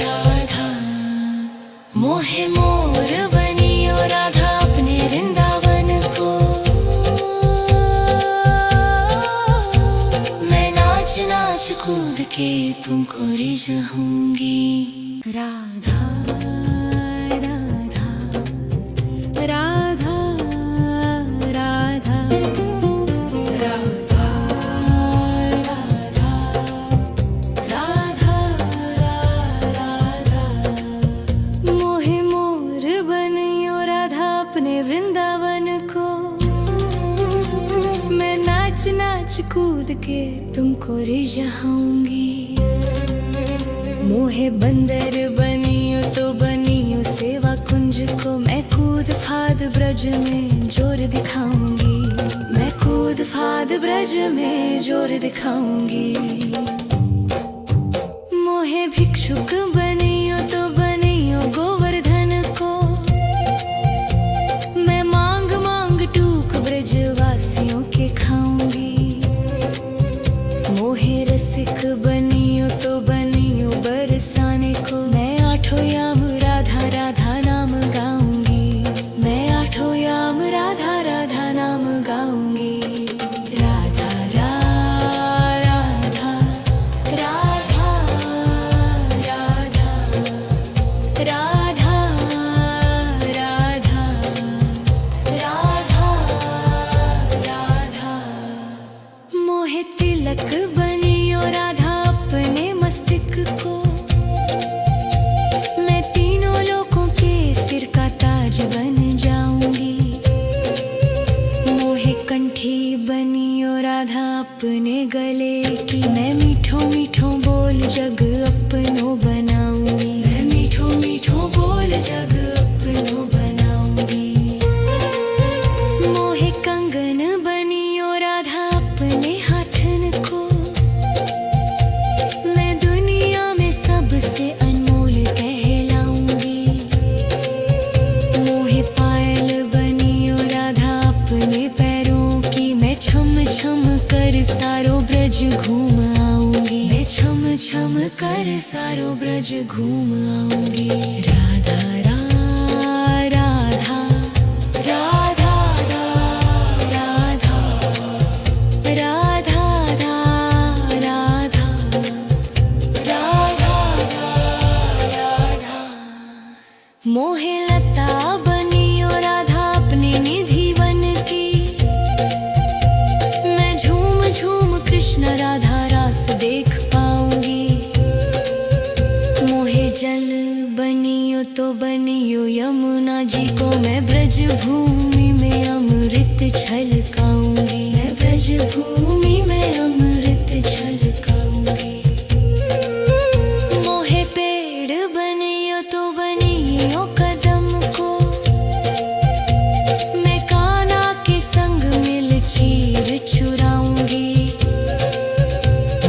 राधा। मोहे मोर बनियो राधा अपने वृंदावन को, मैं नाच नाच कूद के तुमको रिझाऊंगी। राधा राधा राधा राधा राधा राधा राधा। मोहे मोर बनियो राधा अपने वृंदावन को, मैं नाच नाच कूद के तुमको रिझाऊंगी। मोहे बंदर बनियो तो बनियो सेवा कुंज को, मैं कूद फाद ब्रज में जोर दिखाऊंगी। मैं कूद फाद ब्रज में जोर दिखाऊंगी। मोहे भिक्षुक बनियो तो बनियो गोवर्धन को, मैं मांग मांग टूक ब्रजवासियों के खाऊंगी। मोहे रसिक बनियो तो बनियो बरसाने को, मैं आठों याम राधा राधा नाम गाऊंगी। मैं आठों याम राधा राधा नाम गाऊंगी। राधा राधा राधा राधा राधा राधा राधा राधा। मोहे तिलक बनियो राधा अपने मस्तक को, मैं तीनों लोगों के सिर का ताज बन जाऊंगी। मोहे कंठी बनियो राधा अपने गले की, मैं मीठो मीठो बोल जग अपनो बनाऊंगी। मैं मीठो मीठो बोल जग अपनो बनाऊंगी। मोहे कंगन बनियो राधा अपने हाथन को, मैं दुनिया में सबसे अनमोल कहलाऊंगी। मोहे पायल बनियो राधा अपने पैरों की, मैं छम छम कर सारो ब्रज घूम आऊंगी। मैं छम छम कर सारो ब्रज घूम आऊंगी। राधा राधा राधा राधा राधा राधा राधा राधा। मोहे लता बनियो राधा अपने निधि वन की, मैं झूम झूम कृष्ण राधा रास देख पाऊंगी। मोहे जल बनियो तो बनियो यमुना जी को, मैं ब्रज भूमि में अमृत छलकाऊंगी। मैं ब्रज भूमि में अमृत छलकाऊंगी। मोहे पेड़ बनियो तो बनियो कदम को, मैं कान्हा के संग मिल चीर चुराऊंगी।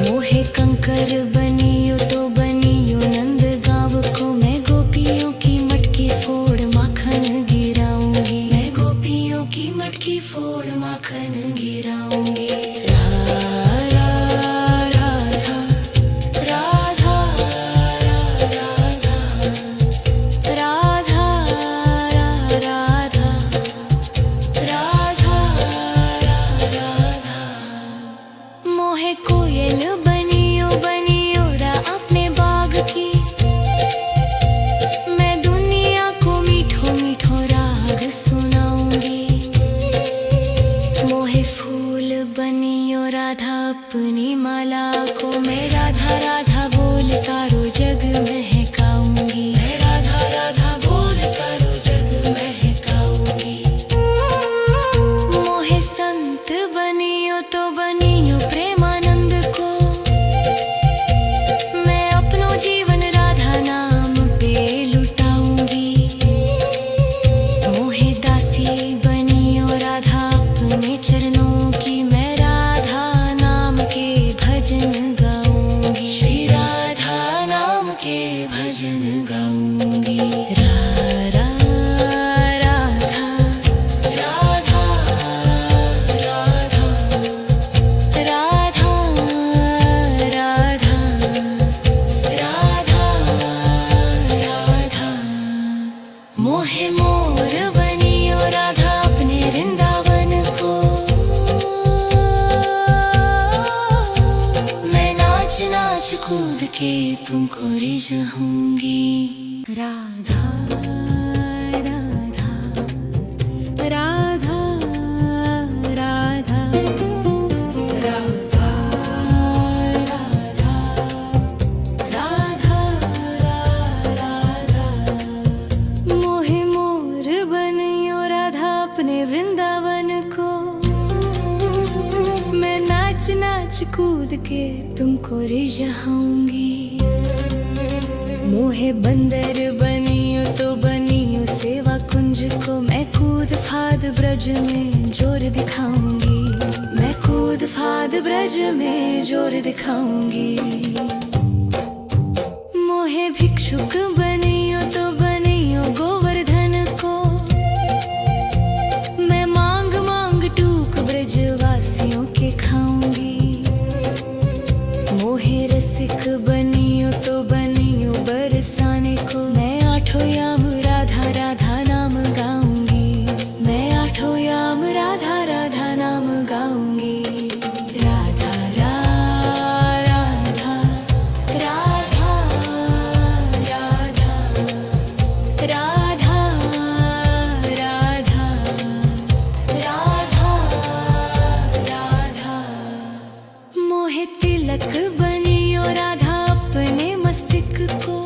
मोहे कंकर बनियो तो बनियो नंद गाँव को, मैं गोपियों की मटकी फोड़ माखन गिराऊंगी। मैं गोपियों की मटकी फोड़ माखन गिराऊंगी। राधा राधा राधा राधा राधा राधा राधा राधा। मोहे कोयल बनियो बनियो रा अपने बाग की, मैं दुनिया को मीठो मीठो राग सुनाऊंगी। मोहे फूल बनियो राधा अपनी माला को, मैं राधा राधा बोल सारो जग महकाऊंगी। मैं राधा राधा बोल सारो जग महकाऊंगी। मोहे संत बनियो तो बनियो प्रेमानंद को, मैं अपनो जीवन राधा नाम पे लुटाऊंगी। मोहे दासी बनियो राधा अपने चरणों की, मैं राधा नाम के भजन गाऊंगी। श्री राधा नाम के भजन गाऊंगी। राधा राधा राधा राधा राधा राधा राधा राधा। मोहे मोर बनियो राधा अपने वृंदावन को, मैं नाच नाच कूद के तुमको रिझाऊंगी। राधा राधा राधा राधा राधा राधा राधा राधा। मोहे मोर बनियो राधा अपने वृंदावन को, मैं नाच नाच कूद के तुमको रिझाऊंगी। मोहे बंदर बनियो तो बनियो सेवा कुंज को, मैं कूद फाद ब्रज में जोर दिखाऊंगी। मैं कूद फाद ब्रज में जोर दिखाऊंगी। मोहे भिक्षुक बनियो तो बनियो गोवर्धन को, मैं मांग मांग टूक ब्रजवासियों के खाऊंगी। मोहे रसिक बनियो तो बनियो बरसाने को, मैं आठों याम राधा राधा नाम गाऊंगी। मैं आठों याम राधा राधा नाम गाऊंगी। राधा राधा राधा राधा राधा राधा राधा राधा। मोहे तिलक बनियो राधा अपने मस्तिष्क को,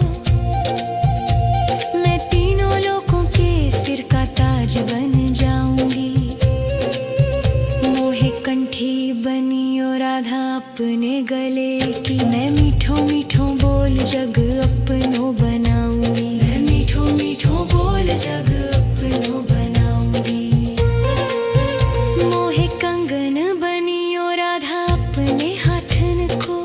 मैं तीनों लोगों के सिर का ताज बन जाऊंगी। मोहे कंठी बनियो राधा अपने गले की, मैं मीठो मीठो बोल जग अपनो बनाऊंगी। मैं मीठो मीठो बोल जग अपनो बनाऊंगी। मोहे कंगन बनियो राधा अपने हाथन को,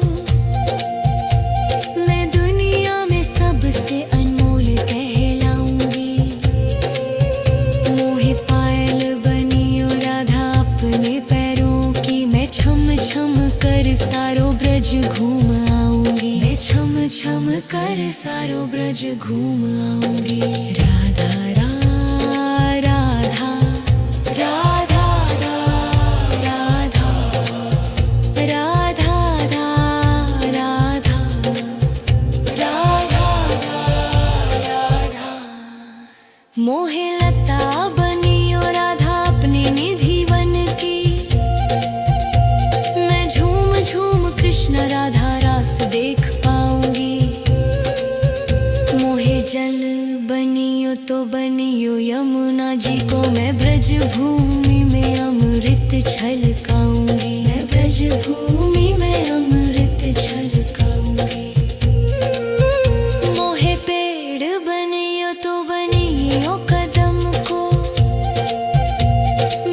मैं दुनिया में सबसे अनमोल कहलाऊंगी। मोहे पायल बनियो राधा अपने पैरों की, मैं छम छम कर सारो ब्रज घूम आऊंगी। मैं छम छम कर सारो ब्रज घूम आऊंगी। राधा राधा राधा राधा राधा राधा राधा राधा राधा। मोहे लता बनियो राधा अपने निधि वन की, मैं झूम झूम कृष्ण राधा रास देख पाऊंगी। मोहे जल बनियो तो बनियो यमुना जी को, मैं ब्रज भूमि में अमृत छलकाऊंगी। मैं ब्रज भूमि में अमृत छलकाऊंगी। मोहे पेड़ बनियो तो बनियो कदम को,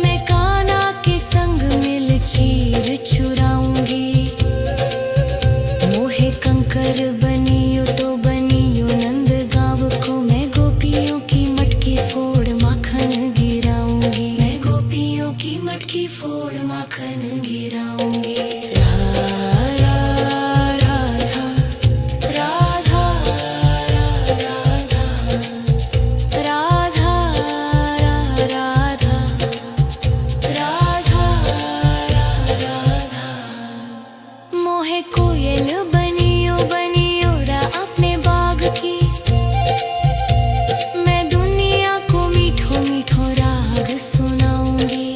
मैं कान्हा के संग मिल चीर चुराऊंगी। मोहे कंकर बनियो तो बनियो नंद गाँव को, मैं गोपियों की मटकी फोड़ माखन गिराऊंगी। मैं गोपियों की मटकी फोड़ माखन गिराऊंगी। राधा राधा राधा राधा राधा राधा राधा राधा। मोहे कोयल बनियो बनियो रा अपने बाग की, मैं दुनिया को मीठो मीठो राग सुनाऊंगी।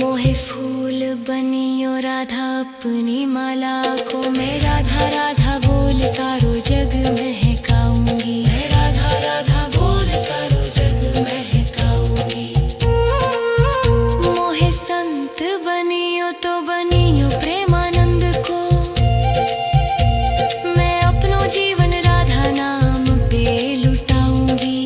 मोहे फूल बनियो राधा अपनी माला को, मैं राधा राधा बोल सारो जग महकाऊंगी। मैं राधा राधा बोल सारो जग महकाऊंगी। मोहे संत बनियो तो बनियो प्रेमानंद को, मैं अपनो जीवन राधा नाम पे लुटाऊंगी।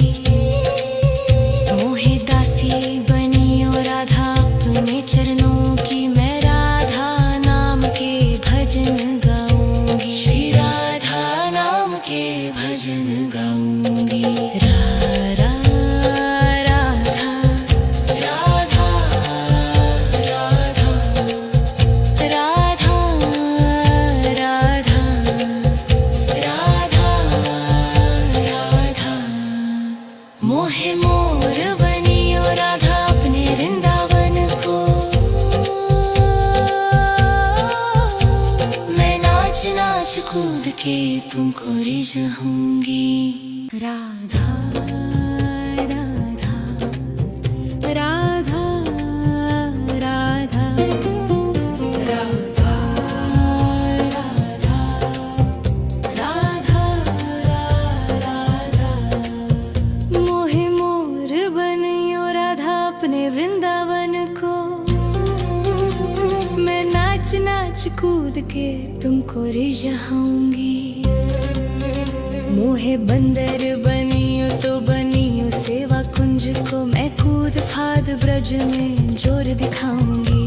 मोहे दासी बनियो राधा अपने चरणों की, मैं राधा नाम के भजन गाऊंगी। श्री राधा नाम के भजन गाऊंगी। राधा राधा राधा राधा राधा राधा राधा राधा। मोहे मोर बनियो राधा अपने वृंदावन को, मैं नाच नाच कूद के तुमको रिझाऊंगी। राधा राधा राधा राधा राधा राधा राधा राधा। मोहे मोर बनियो राधा अपने वृंदावन को, मैं नाच नाच कूद के तुमको रिझाऊंगी। मोहे बंदर बनियो तो बनियो सेवा कुंज को, मैं कूद फाद ब्रज में जोर दिखाऊंगी।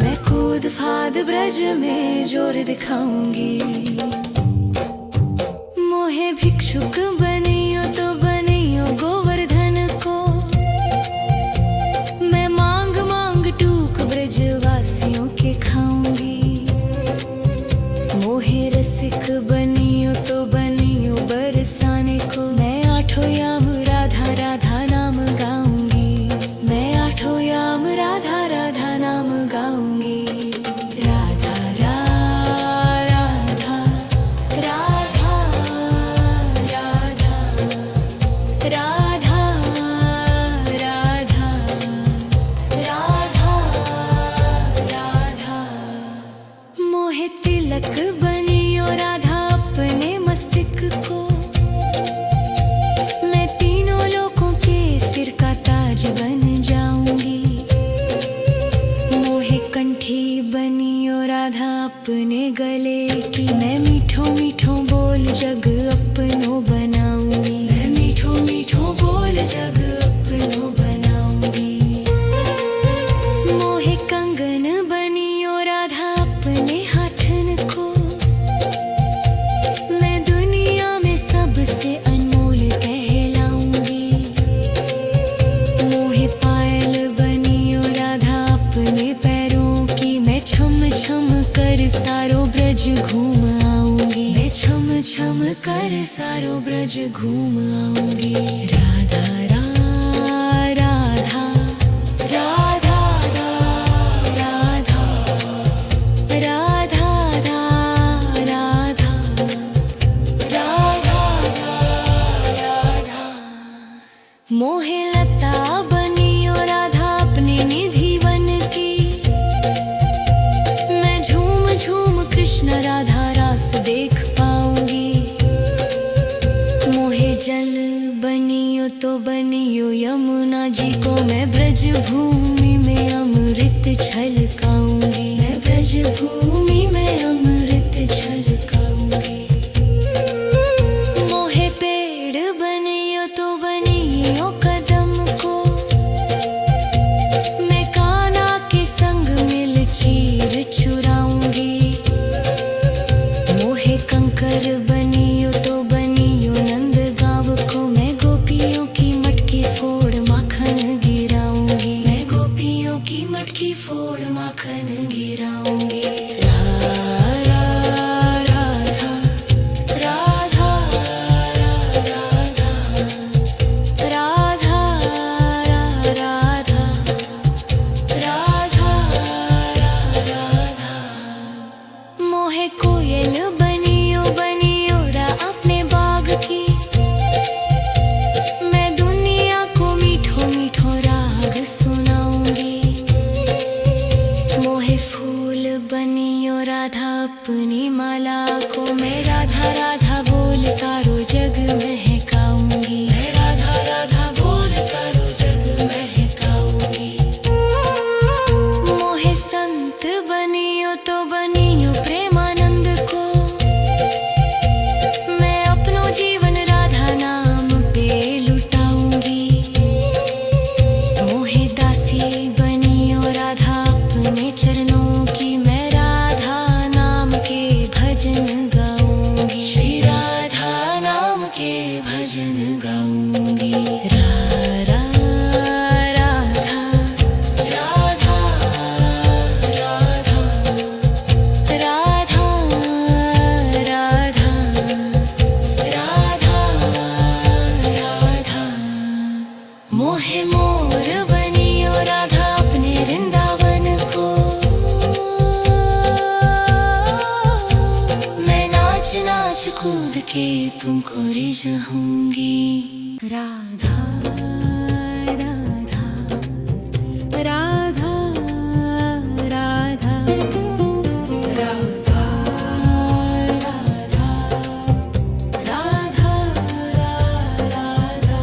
मैं कूद फाद ब्रज में जोर दिखाऊंगी। मोहे भिक्षुक बनियो तो बनियो गोवर्धन को, मैं मांग मांग टूक ब्रजवासियों के खाऊंगी। मोहे रसिक बनियो तो बनियो बरसाने को, मैं आठों याम राधा राधा नाम गाऊंगी। मैं आठों याम राधा राधा नाम गाऊंगी। राधा राधा राधा राधा राधा राधा राधा राधा। मोहे तिलक बनियो राधा अपने मस्तिष्क को, मैं तीनों लोगों के सिर का ताज बन जाऊंगी। मोहे कंठी बनियो राधा अपने गले की, मैं मीठो मीठो बोल जग अपनो बनाऊंगी। मैं मीठो मीठो बोल जग अपनो बनाऊंगी। मोहे कंगन बनियो राधा अपने हाथन को, मैं दुनिया में सबसे अनमोल कहलाऊंगी। मोहे पायल बनियो राधा अपने पैरों की, मैं छम छम कर सारो ब्रज घूम आऊंगी। मैं छम छम कर सारो ब्रज घूम आऊंगी। राधा राधा राधा राधा राधा राधा राधा राधा राधा। मोहे लता बनियो राधा अपने निधि वन की, मैं झूम झूम कृष्ण राधा रास देख पाऊंगी। मोहे जल बनियो तो बनियो यमुना जी को, मैं ब्रज भूमि में अमृत छलकाऊंगी। मैं ब्रज भूमि में अमृत छलकाऊंगी। मोहे पेड़ बनियो तो बनियो कदम को, मैं कान्हा के संग मिल चीर चुराऊंगी। मोहे कंकर बनियो तो बनियो नंद गाँव को, मैं गोपियों की मटकी फोड़ माखन गिराऊंगी। मैं गोपियों की मटकी फोड़ माखन गिराऊंगी। राधा राधा राधा राधा राधा राधा राधा। मोहे कोयल बनियो बनियो रा अपने बाग की, मैं दुनिया को मीठो मीठो राग सुनाऊंगी। मोहे फूल बनियो राधा अपनी माला को, मैं राधा राधा बोल सारो जग महकाऊंगी। मैं राधा राधा बोल सारो जग महकाऊंगी। मोहे संत बनियो तो बनियो प्रेमानंद को, मैं अपनो जीवन राधा नाम पे लुटाऊंगी। मोहे दासी बनियो राधा अपने चरणों की, मैं राधा नाम के भजन गाऊंगी। श्री राधा नाम के भजन गाऊंगी। राधा राधा राधा राधा राधा राधा राधा राधा। मोहे मोर बनियो राधा अपने वृंदावन को, मैं नाच नाच कूद के तुमको रिझाऊंगी। राधा राधा राधा राधा राधा राधा राधा।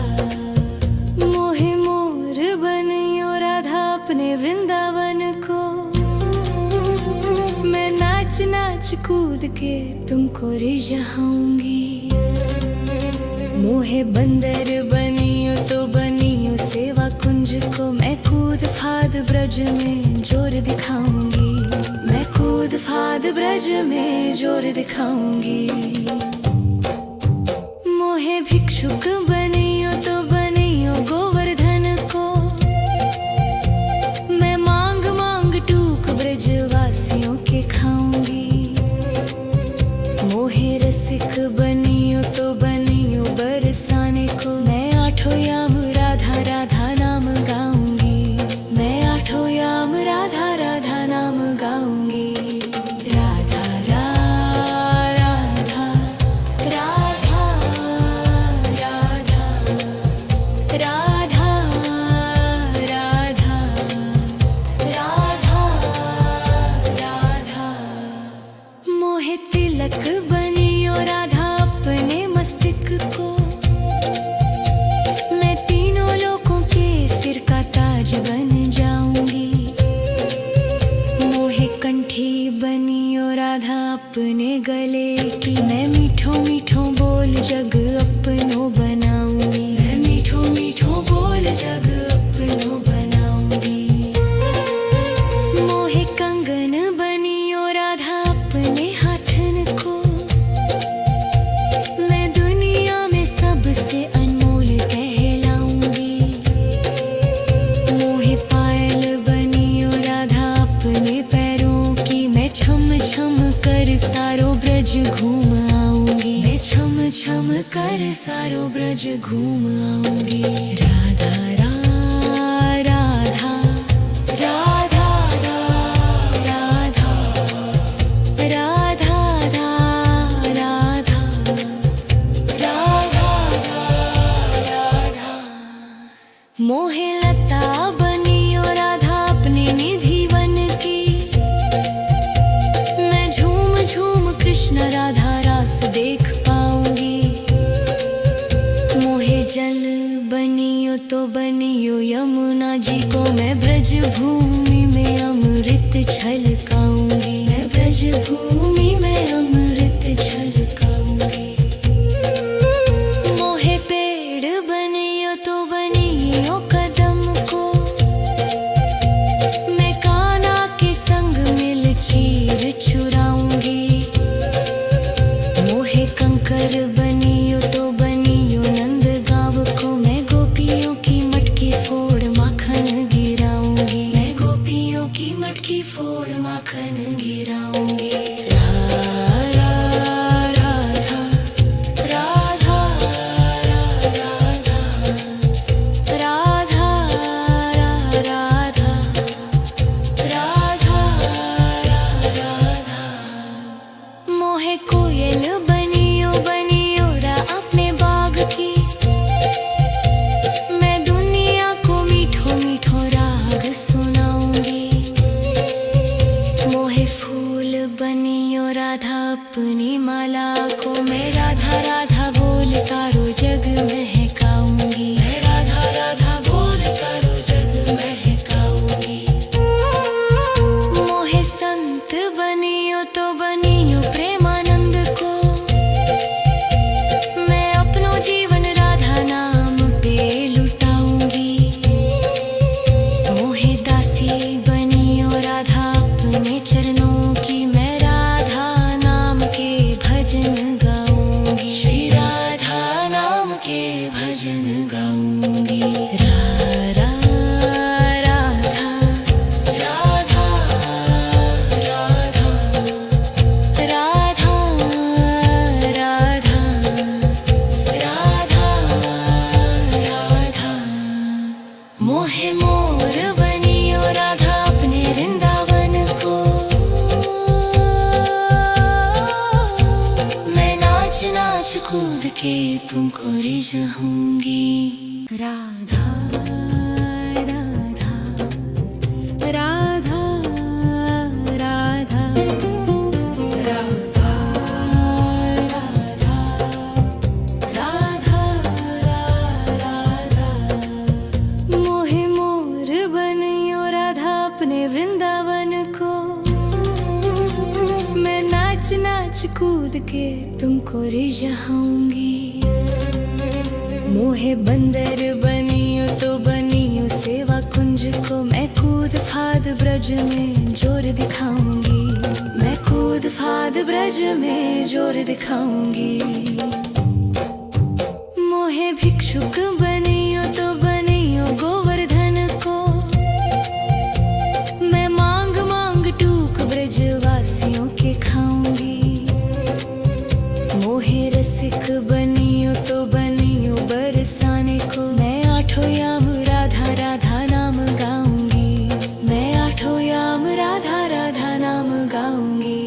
मोहे मोर बनियो राधा अपने वृंदावन को, मैं नाच कूद के तुमको रिझाऊंगी। मोहे बंदर बनियो तो बनियो सेवा कुंज को, मैं कूद फाद ब्रज में जोर दिखाऊंगी। मैं कूद फाद ब्रज में जोर दिखाऊंगी। मोहे भिक्षुक बनियो तो बनियो गोवर्धन को, मैं मांग मांग टूक ब्रजवासियों के खाऊंगी। मोहे रसिक बनियो तो बनियो बरसाने को, मैं आठों याम राधा राधा नाम गाऊंगी। मैं आठों याम राधा राधा नाम गाऊंगी। राधा राधा राधा राधा राधा राधा राधा राधा। मोहे तिलक बनियो राधा अपने मस्तक को, मैं तीनों लोगों के सिर का ताज बन जाऊंगी। मोहे कंठी बनियो राधा अपने गले की, मैं मीठो मीठो बोल जग अपनो बनाऊंगी। मैं मीठो मीठो बोल जग अपनो बनाऊंगी। मोहे कंगन बनियो राधा अपने हाथन को, मैं दुनिया में सबसे अनमोल कहलाऊंगी। मोहे पायल बनियो राधा अपने पैरों की, मैं छम छम कर सारो ब्रज घूम आऊंगी। मैं छम छम कर सारो ब्रज घूम आऊंगी। राधा राधा राधा राधा राधा राधा राधा राधा। मोहे लता बनियो राधा अपने निधि वन की, मैं झूम झूम कृष्ण राधा रास देख पाऊंगी। मोहे जल बनियो तो बनियो यमुना जी को, मैं ब्रज भूमि में अमृत छलकाऊंगी। मैं ब्रज भूमि में अमृत छलकाऊंगी। मोहे पेड़ बनियो तो बनियो कदम को, मैं कान्हा के संग मिल चीर चुराऊंगी। मोहे कंकर बनियो तो बनियो नंद गाँव को, मैं गोपियों की मटकी फोड़ माखन गिराऊंगी। मैं गोपियों की मटकी फोड़ माखन गिराऊंगी। राधा राधा राधा राधा राधा राधा। मोहे कोयल बनियो बनियो रा अपने बाग की, मैं दुनिया को मीठो मीठो राग सुनाऊंगी। मोहे फूल बनियो राधा अपनी माला को, मैं राधा राधा बोल सारो जग महकाऊंगी। मैं राधा राधा बोल सारो जग महकाऊंगी। मोहे संत बनियो तो बनियो प्रेमानंद को, मैं अपनो जीवन राधा नाम पे लुटाऊंगी। मोहे दासी बनियो राधा अपने चरणों की, मैं राधा नाम के भजन गाऊंगी। श्री राधा नाम के भजन गाऊंगी। राधा राधा राधा राधा राधा राधा राधा। मोहे मोर बनियो राधा अपने वृंदावन को, मैं नाच नाच कूद के तुमको रिझाऊंगी। राधा राधा राधा राधा राधा राधा राधा राधा। मोहे मोर बनियो राधा अपने वृंदावन को, मैं नाच कूद के तुमको रिझाऊंगी। मोहे बंदर बनियो तो बनियो सेवा कुंज को, मैं कूद फाद ब्रज में जोर दिखाऊंगी। मैं कूद फाद ब्रज में जोर दिखाऊंगी। मोहे भिक्षुक बनियो तो बनियो गोवर्धन को, मैं मांग मांग टूक ब्रजवासियों के खाऊंगी। मोहे रसिक बनियो तो बनियो बरसाने को, मैं आठों याम राधा राधा नाम गाऊंगी। मैं आठों याम राधा राधा नाम गाऊंगी।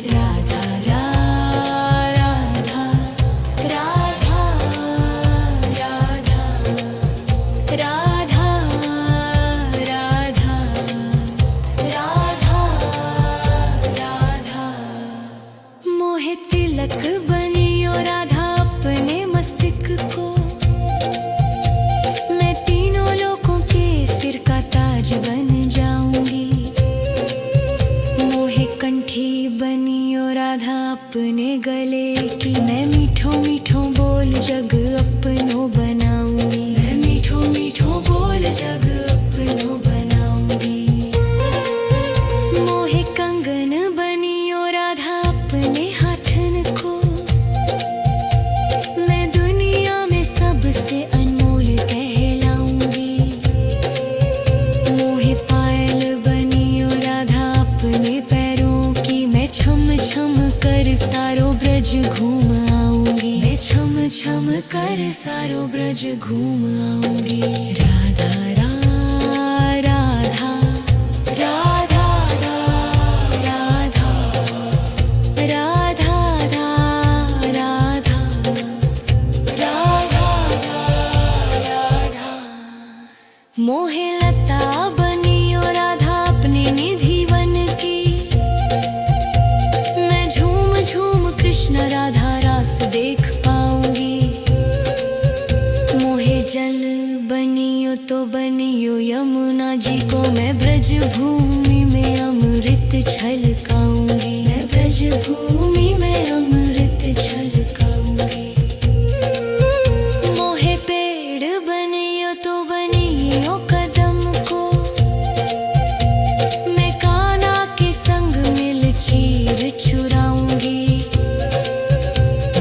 राधा राधा राधा राधा राधा राधा राधा राधा। मोहे तिलक बनियो राधा अपने मस्तक को, मैं तीनों लोगों के सिर का ताज बन जाऊंगी। मोहे कंठी बनियो राधा अपने गले की, मैं मीठो मीठो बोल जग अपनो बनाऊंगी। मैं मीठो मीठो बोल जग अपनो बनाऊंगी। मोहे कंगन बनियो राधा अपने हाथन को, मैं दुनिया में सबसे अनमोल कहलाऊंगी। मोहे पायल बनियो राधा अपने पैरों की, मैं छम छम कर सारो ब्रज घूम आऊंगी। मैं छम छम कर सारो ब्रज घूम आऊंगी। राधा राधा राधा राधा राधा राधा राधा राधा। मोहे लता बनियो राधा अपने निधि वन की, मैं झूम झूम कृष्ण राधा रास देख पाऊंगी। मोहे जल बनियो तो बनियो यमुना जी को, मैं ब्रज भूमि में अमृत छलकाऊंगी। मैं ब्रज भूमि में अमृत छलकाऊंगी। मोहे पेड़ बनियो तो बनियो कदम को, मैं कान्हा के संग मिल चीर चुराऊंगी।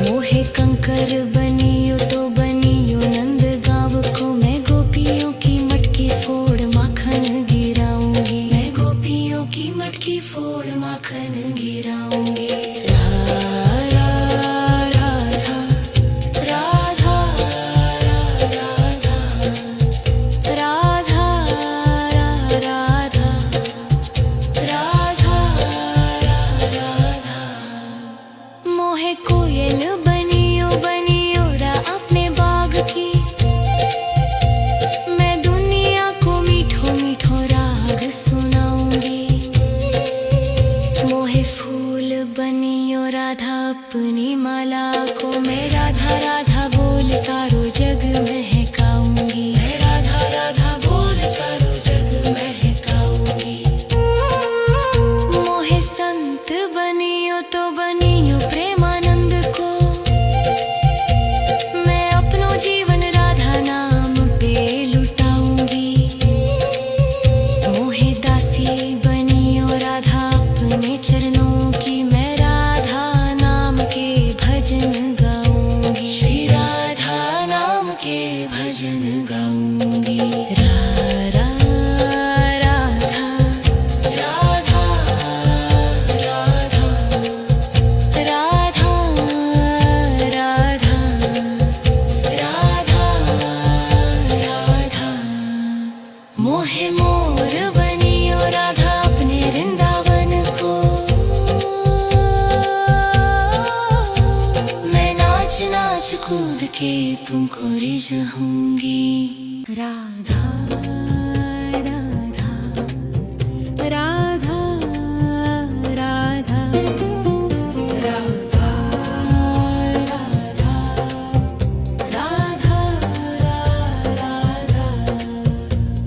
मोहे कंकर बनियो तो बनियो नंद गाँव को, मैं गोपियों की मटकी फोड़ माखन गिराऊंगी। मैं गोपियों की मटकी फोड़ माखन गिराऊंगी। राधा राधा राधा राधा राधा राधा। मोहे कोयल बनियो बनियो रा अपने बाग की, मैं दुनिया को मीठो मीठो राग सुनाऊंगी। मोहे फूल बनियो राधा अपनी माला को, मैं राधा राधा बोल सारो जग महकाऊंगी। मैं राधा राधा बोल सारो जग महकाऊंगी। मोहे संत बनियो तो बनियो प्रेमानंद को, मैं अपनो जीवन राधा नाम पे लुटाऊंगी। मोहे दासी बनियो राधा अपने चरणों की, मैं राधा नाम के भजन गाऊंगी। श्री राधा नाम के भजन गाऊंगी। राधा राधा राधा राधा राधा राधा राधा। मोहे मोर बनियो राधा अपने वृंदावन को, मैं नाच नाच कूद के तुमको रिझाऊंगी। राधा राधा राधा राधा राधा राधा राधा।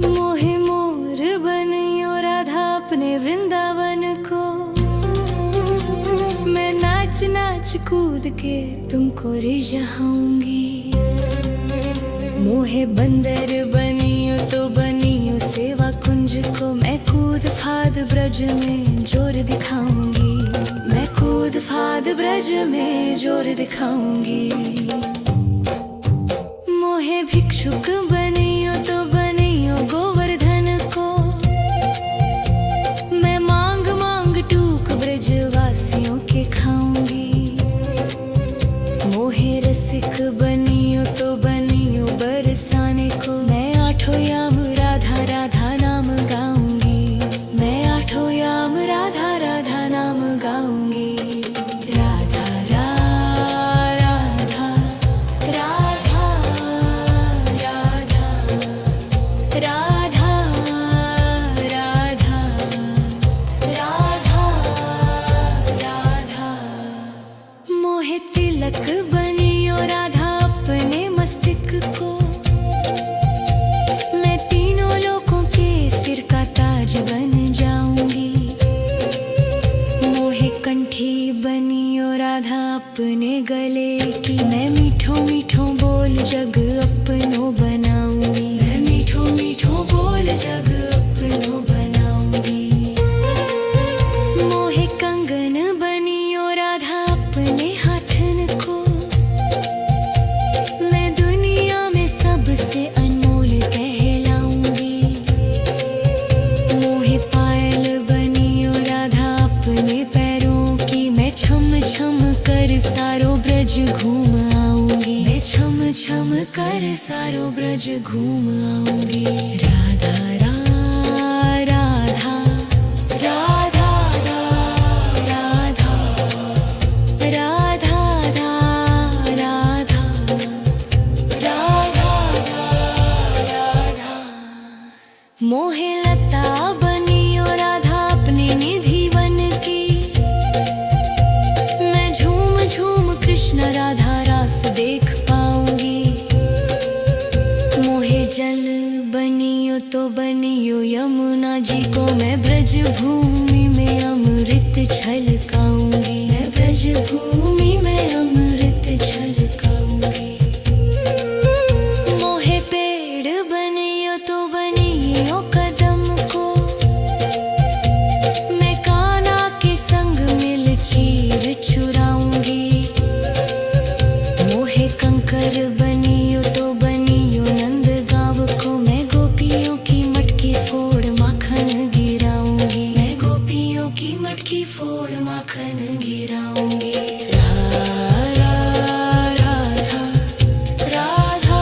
मोहे मोर बनियो राधा अपने वृंदावन को, मैं नाच तुमको रिझाऊंगी। मोहे बंदर बनियो तो बनियो सेवा कुंज को, मैं कूद फाद ब्रज में जोर दिखाऊंगी। मैं कूद फाद ब्रज में जोर दिखाऊंगी। मोहे भिक्षुक बनियो तो बनियो गोवर्धन को, मैं मांग मांग टूक ब्रजवासियों के खाऊंगी। मोहे रसिक बनियो तो बनियो बरसाने को, मैं आठों याम राधा राधा नाम गाऊंगी। मैं आठों याम राधा राधा नाम गाऊंगी। राधा राधा राधा राधा राधा राधा राधा राधा। मोहे तिलक बनियो राधा अपने मस्तक को, मैं तीनों लोगों के सिर का ताज बन जाऊंगी। मोहे कंठी बनियो राधा अपने गले की, मैं मीठो मीठो बोल जग अपनो बनाऊंगी। मैं मीठो मीठो बोल जग अपनो बनाऊंगी। मोहे कंगन बनियो राधा अपने हाथन को, मैं दुनिया में सबसे अनमोल कहलाऊंगी। मोहे पायल बनियो राधा अपने पैरों की, मैं छम छम कर सारो ब्रज घूम आऊंगी। मैं छम छम कर सारो ब्रज घूम आऊंगी। राधा राधा राधा राधा राधा राधा राधा राधा राधा। मोहे लता बनियो राधा अपने निधि वन की, मैं झूम झूम कृष्ण राधा रास देख पाऊंगी। मोहे जल बनियो तो बनियो यमुना जी को, मैं ब्रज भूमि में अमृत छलकाऊंगी। मैं ब्रज भूमि में अमृत छलकाऊंगी। मोहे पेड़ बनियो तो बनियो कदम को, मैं कान्हा के संग मिल चीर चुराऊंगी। मोहे कंकर बनियो तो बनियो नंद गाँव को, मैं गोपियों की मटकी फोड़ माखन गिराऊंगी। मैं गोपियों की मटकी फोड़ माखन गिराऊंगी। राधा राधा राधा राधा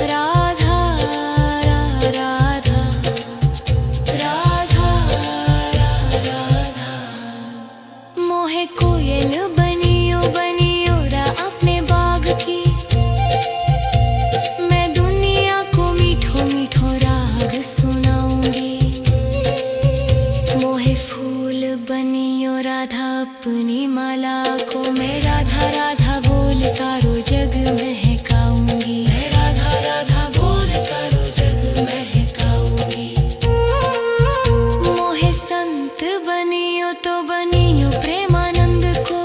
राधा राधा राधा राधा। मोहे कोयल बनियो बनियो रा अपने बाग की, मैं दुनिया को मीठो मीठो राग सुनाऊंगी। मोहे फूल बनियो राधा अपनी माला को, मैं राधा राधा बोल सारो जग महकाऊंगी। मैं राधा राधा बोल सारो जग महकाऊंगी। मोहे संत बनियो तो बनियो प्रेमानंद को,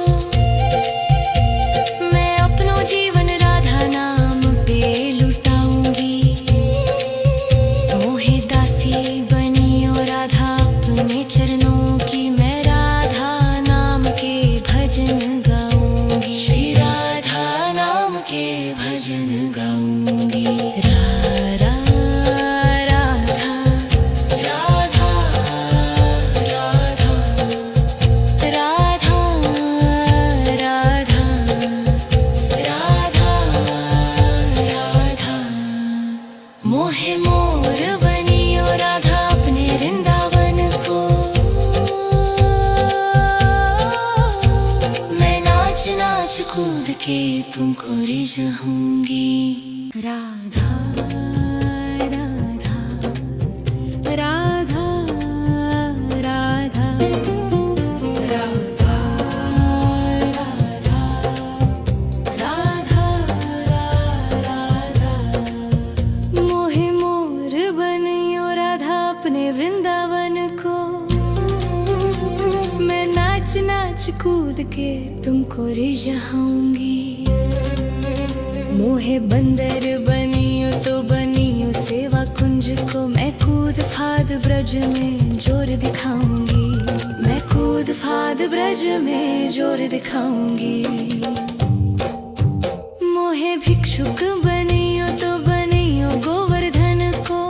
मैं अपनो जीवन राधा नाम पे लुटाऊंगी। मोहे दासी बनियो राधा अपने चरणों की, मैं राधा नाम के भजन गाऊंगी। श्री राधा नाम के भजन गाऊंगी। राधा राधा राधा राधा राधा राधा राधा। मोहे मोर बनियो राधा अपने वृंदावन को, मैं नाच नाच कूद के तुमको रिझाऊंगी। राधा राधा राधा राधा राधा राधा राधा। मोहे मोर बनियो राधा अपने वृंदावन को, मैं नाच नाच कूद के तुमको रिझाऊंगी। मोहे बंदर बनियो तो बनियो सेवा कुंज को, मैं कूद फाद ब्रज में जोर दिखाऊंगी। मैं कूद फाद ब्रज में जोर दिखाऊंगी। मोहे भिक्षुक बनियो तो बनियो गोवर्धन को,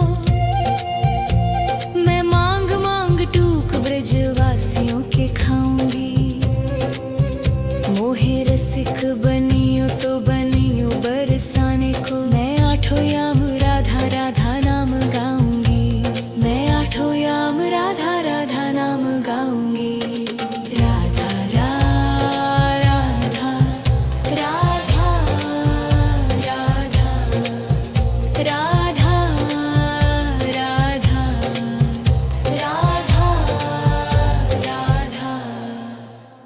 मैं मांग मांग टूक ब्रजवासियों के खाऊंगी। मोहे रसिक बनियो तो बनियो बरसाने को, मैं आठों याम राधा राधा नाम गाऊंगी। मैं आठों याम राधा राधा नाम गाऊंगी। राधा राधा राधा राधा राधा राधा राधा राधा।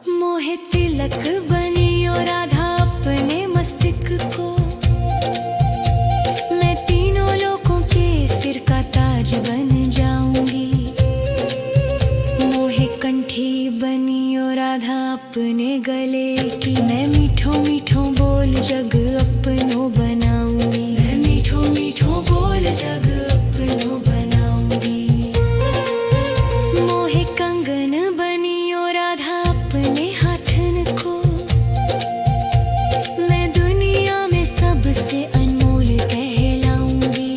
मोहे तिलक बनियो राधा अपने मस्तक को, मैं तीनों लोगों के सिर का ताज बन जाऊंगी। मोहे कंठी बनियो राधा अपने गले की, मैं मीठो मीठो बोल जग अपनो बनाऊंगी। मैं मीठो मीठो बोल जग अपनो बनाऊंगी। मोहे कंगन बनियो राधा अपने हाथन को, मैं दुनिया में सबसे अनमोल कहलाऊंगी।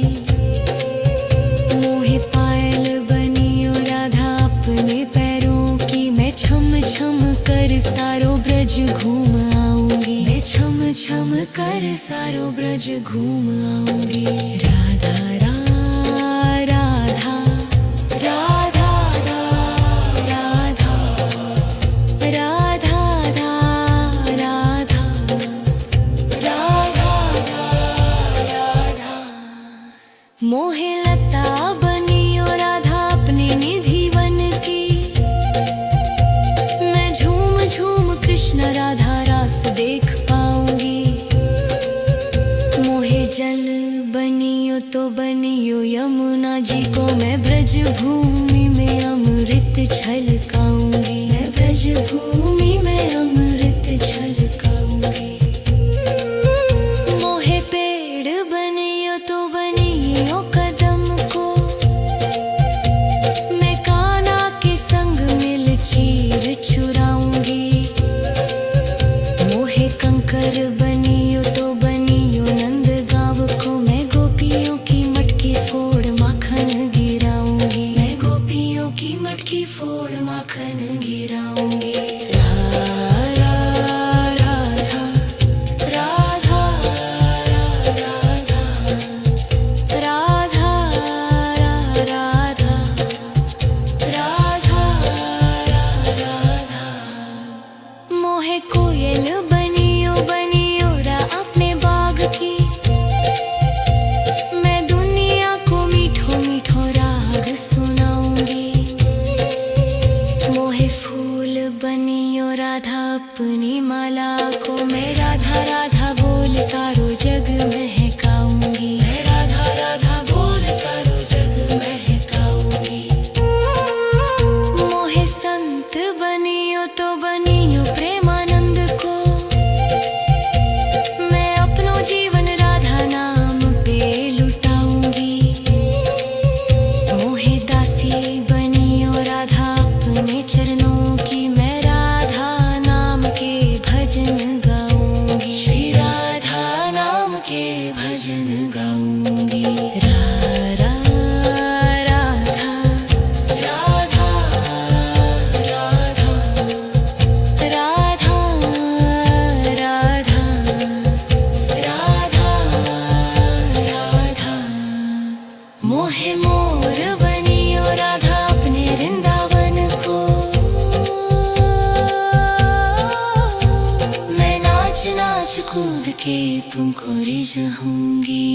मोहे पायल बनियो राधा अपने पैरों की, मैं छम छम कर सारो ब्रज घूम आऊंगी। मैं छम छम कर सारो ब्रज घूम आऊंगी। राधा राधा राधा राधा राधा राधा राधा राधा। मोहे लता बनियो राधा अपने निधि वन की, मैं झूम झूम कृष्ण राधा रास देख पाऊंगी। मोहे जल बनियो तो बनियो यमुना जी को, मैं ब्रज भूमि में अमृत छलकाऊंगी। मैं ब्रज भूमि में अमृत छलकाऊंगी। मोहे पेड़ बनियो तो बनियो कदम को, मैं कान्हा के संग मिल चीर चुराऊंगी। मोहे कंकर बनियो तो बनियो नंद गाँव को, मैं गोपियों की मटकी फोड़ माखन गिराऊंगी। मैं गोपियों की मटकी फोड़ माखन गिराऊंगी। राधा राधा राधा राधा राधा राधा राधा। मोहे कोयल बनियो बनियो रा अपने बाग की, मैं दुनिया को मीठो मीठो राग सुनाऊंगी। मोहे फूल बनियो राधा अपनी माला को, मैं राधा राधा बोल सारो जग महकाऊंगी। मैं राधा राधा बोल सारो जग महकाऊंगी। मोहे संत बनियो तो बनियो प्रेमानंद को, मैं अपनो जीवन राधा नाम पे लुटाऊंगी। मोहे दासी बनियो राधा अपने चरणों की, मैं राधा नाम के भजन गाऊंगी। श्री राधा नाम के भजन गाऊंगी। राधा राधा राधा राधा राधा राधा राधा। मोहे मोर बनियो राधा अपने वृंदावन को, मैं नाच नाच कूद के तुमको रिझाऊंगी।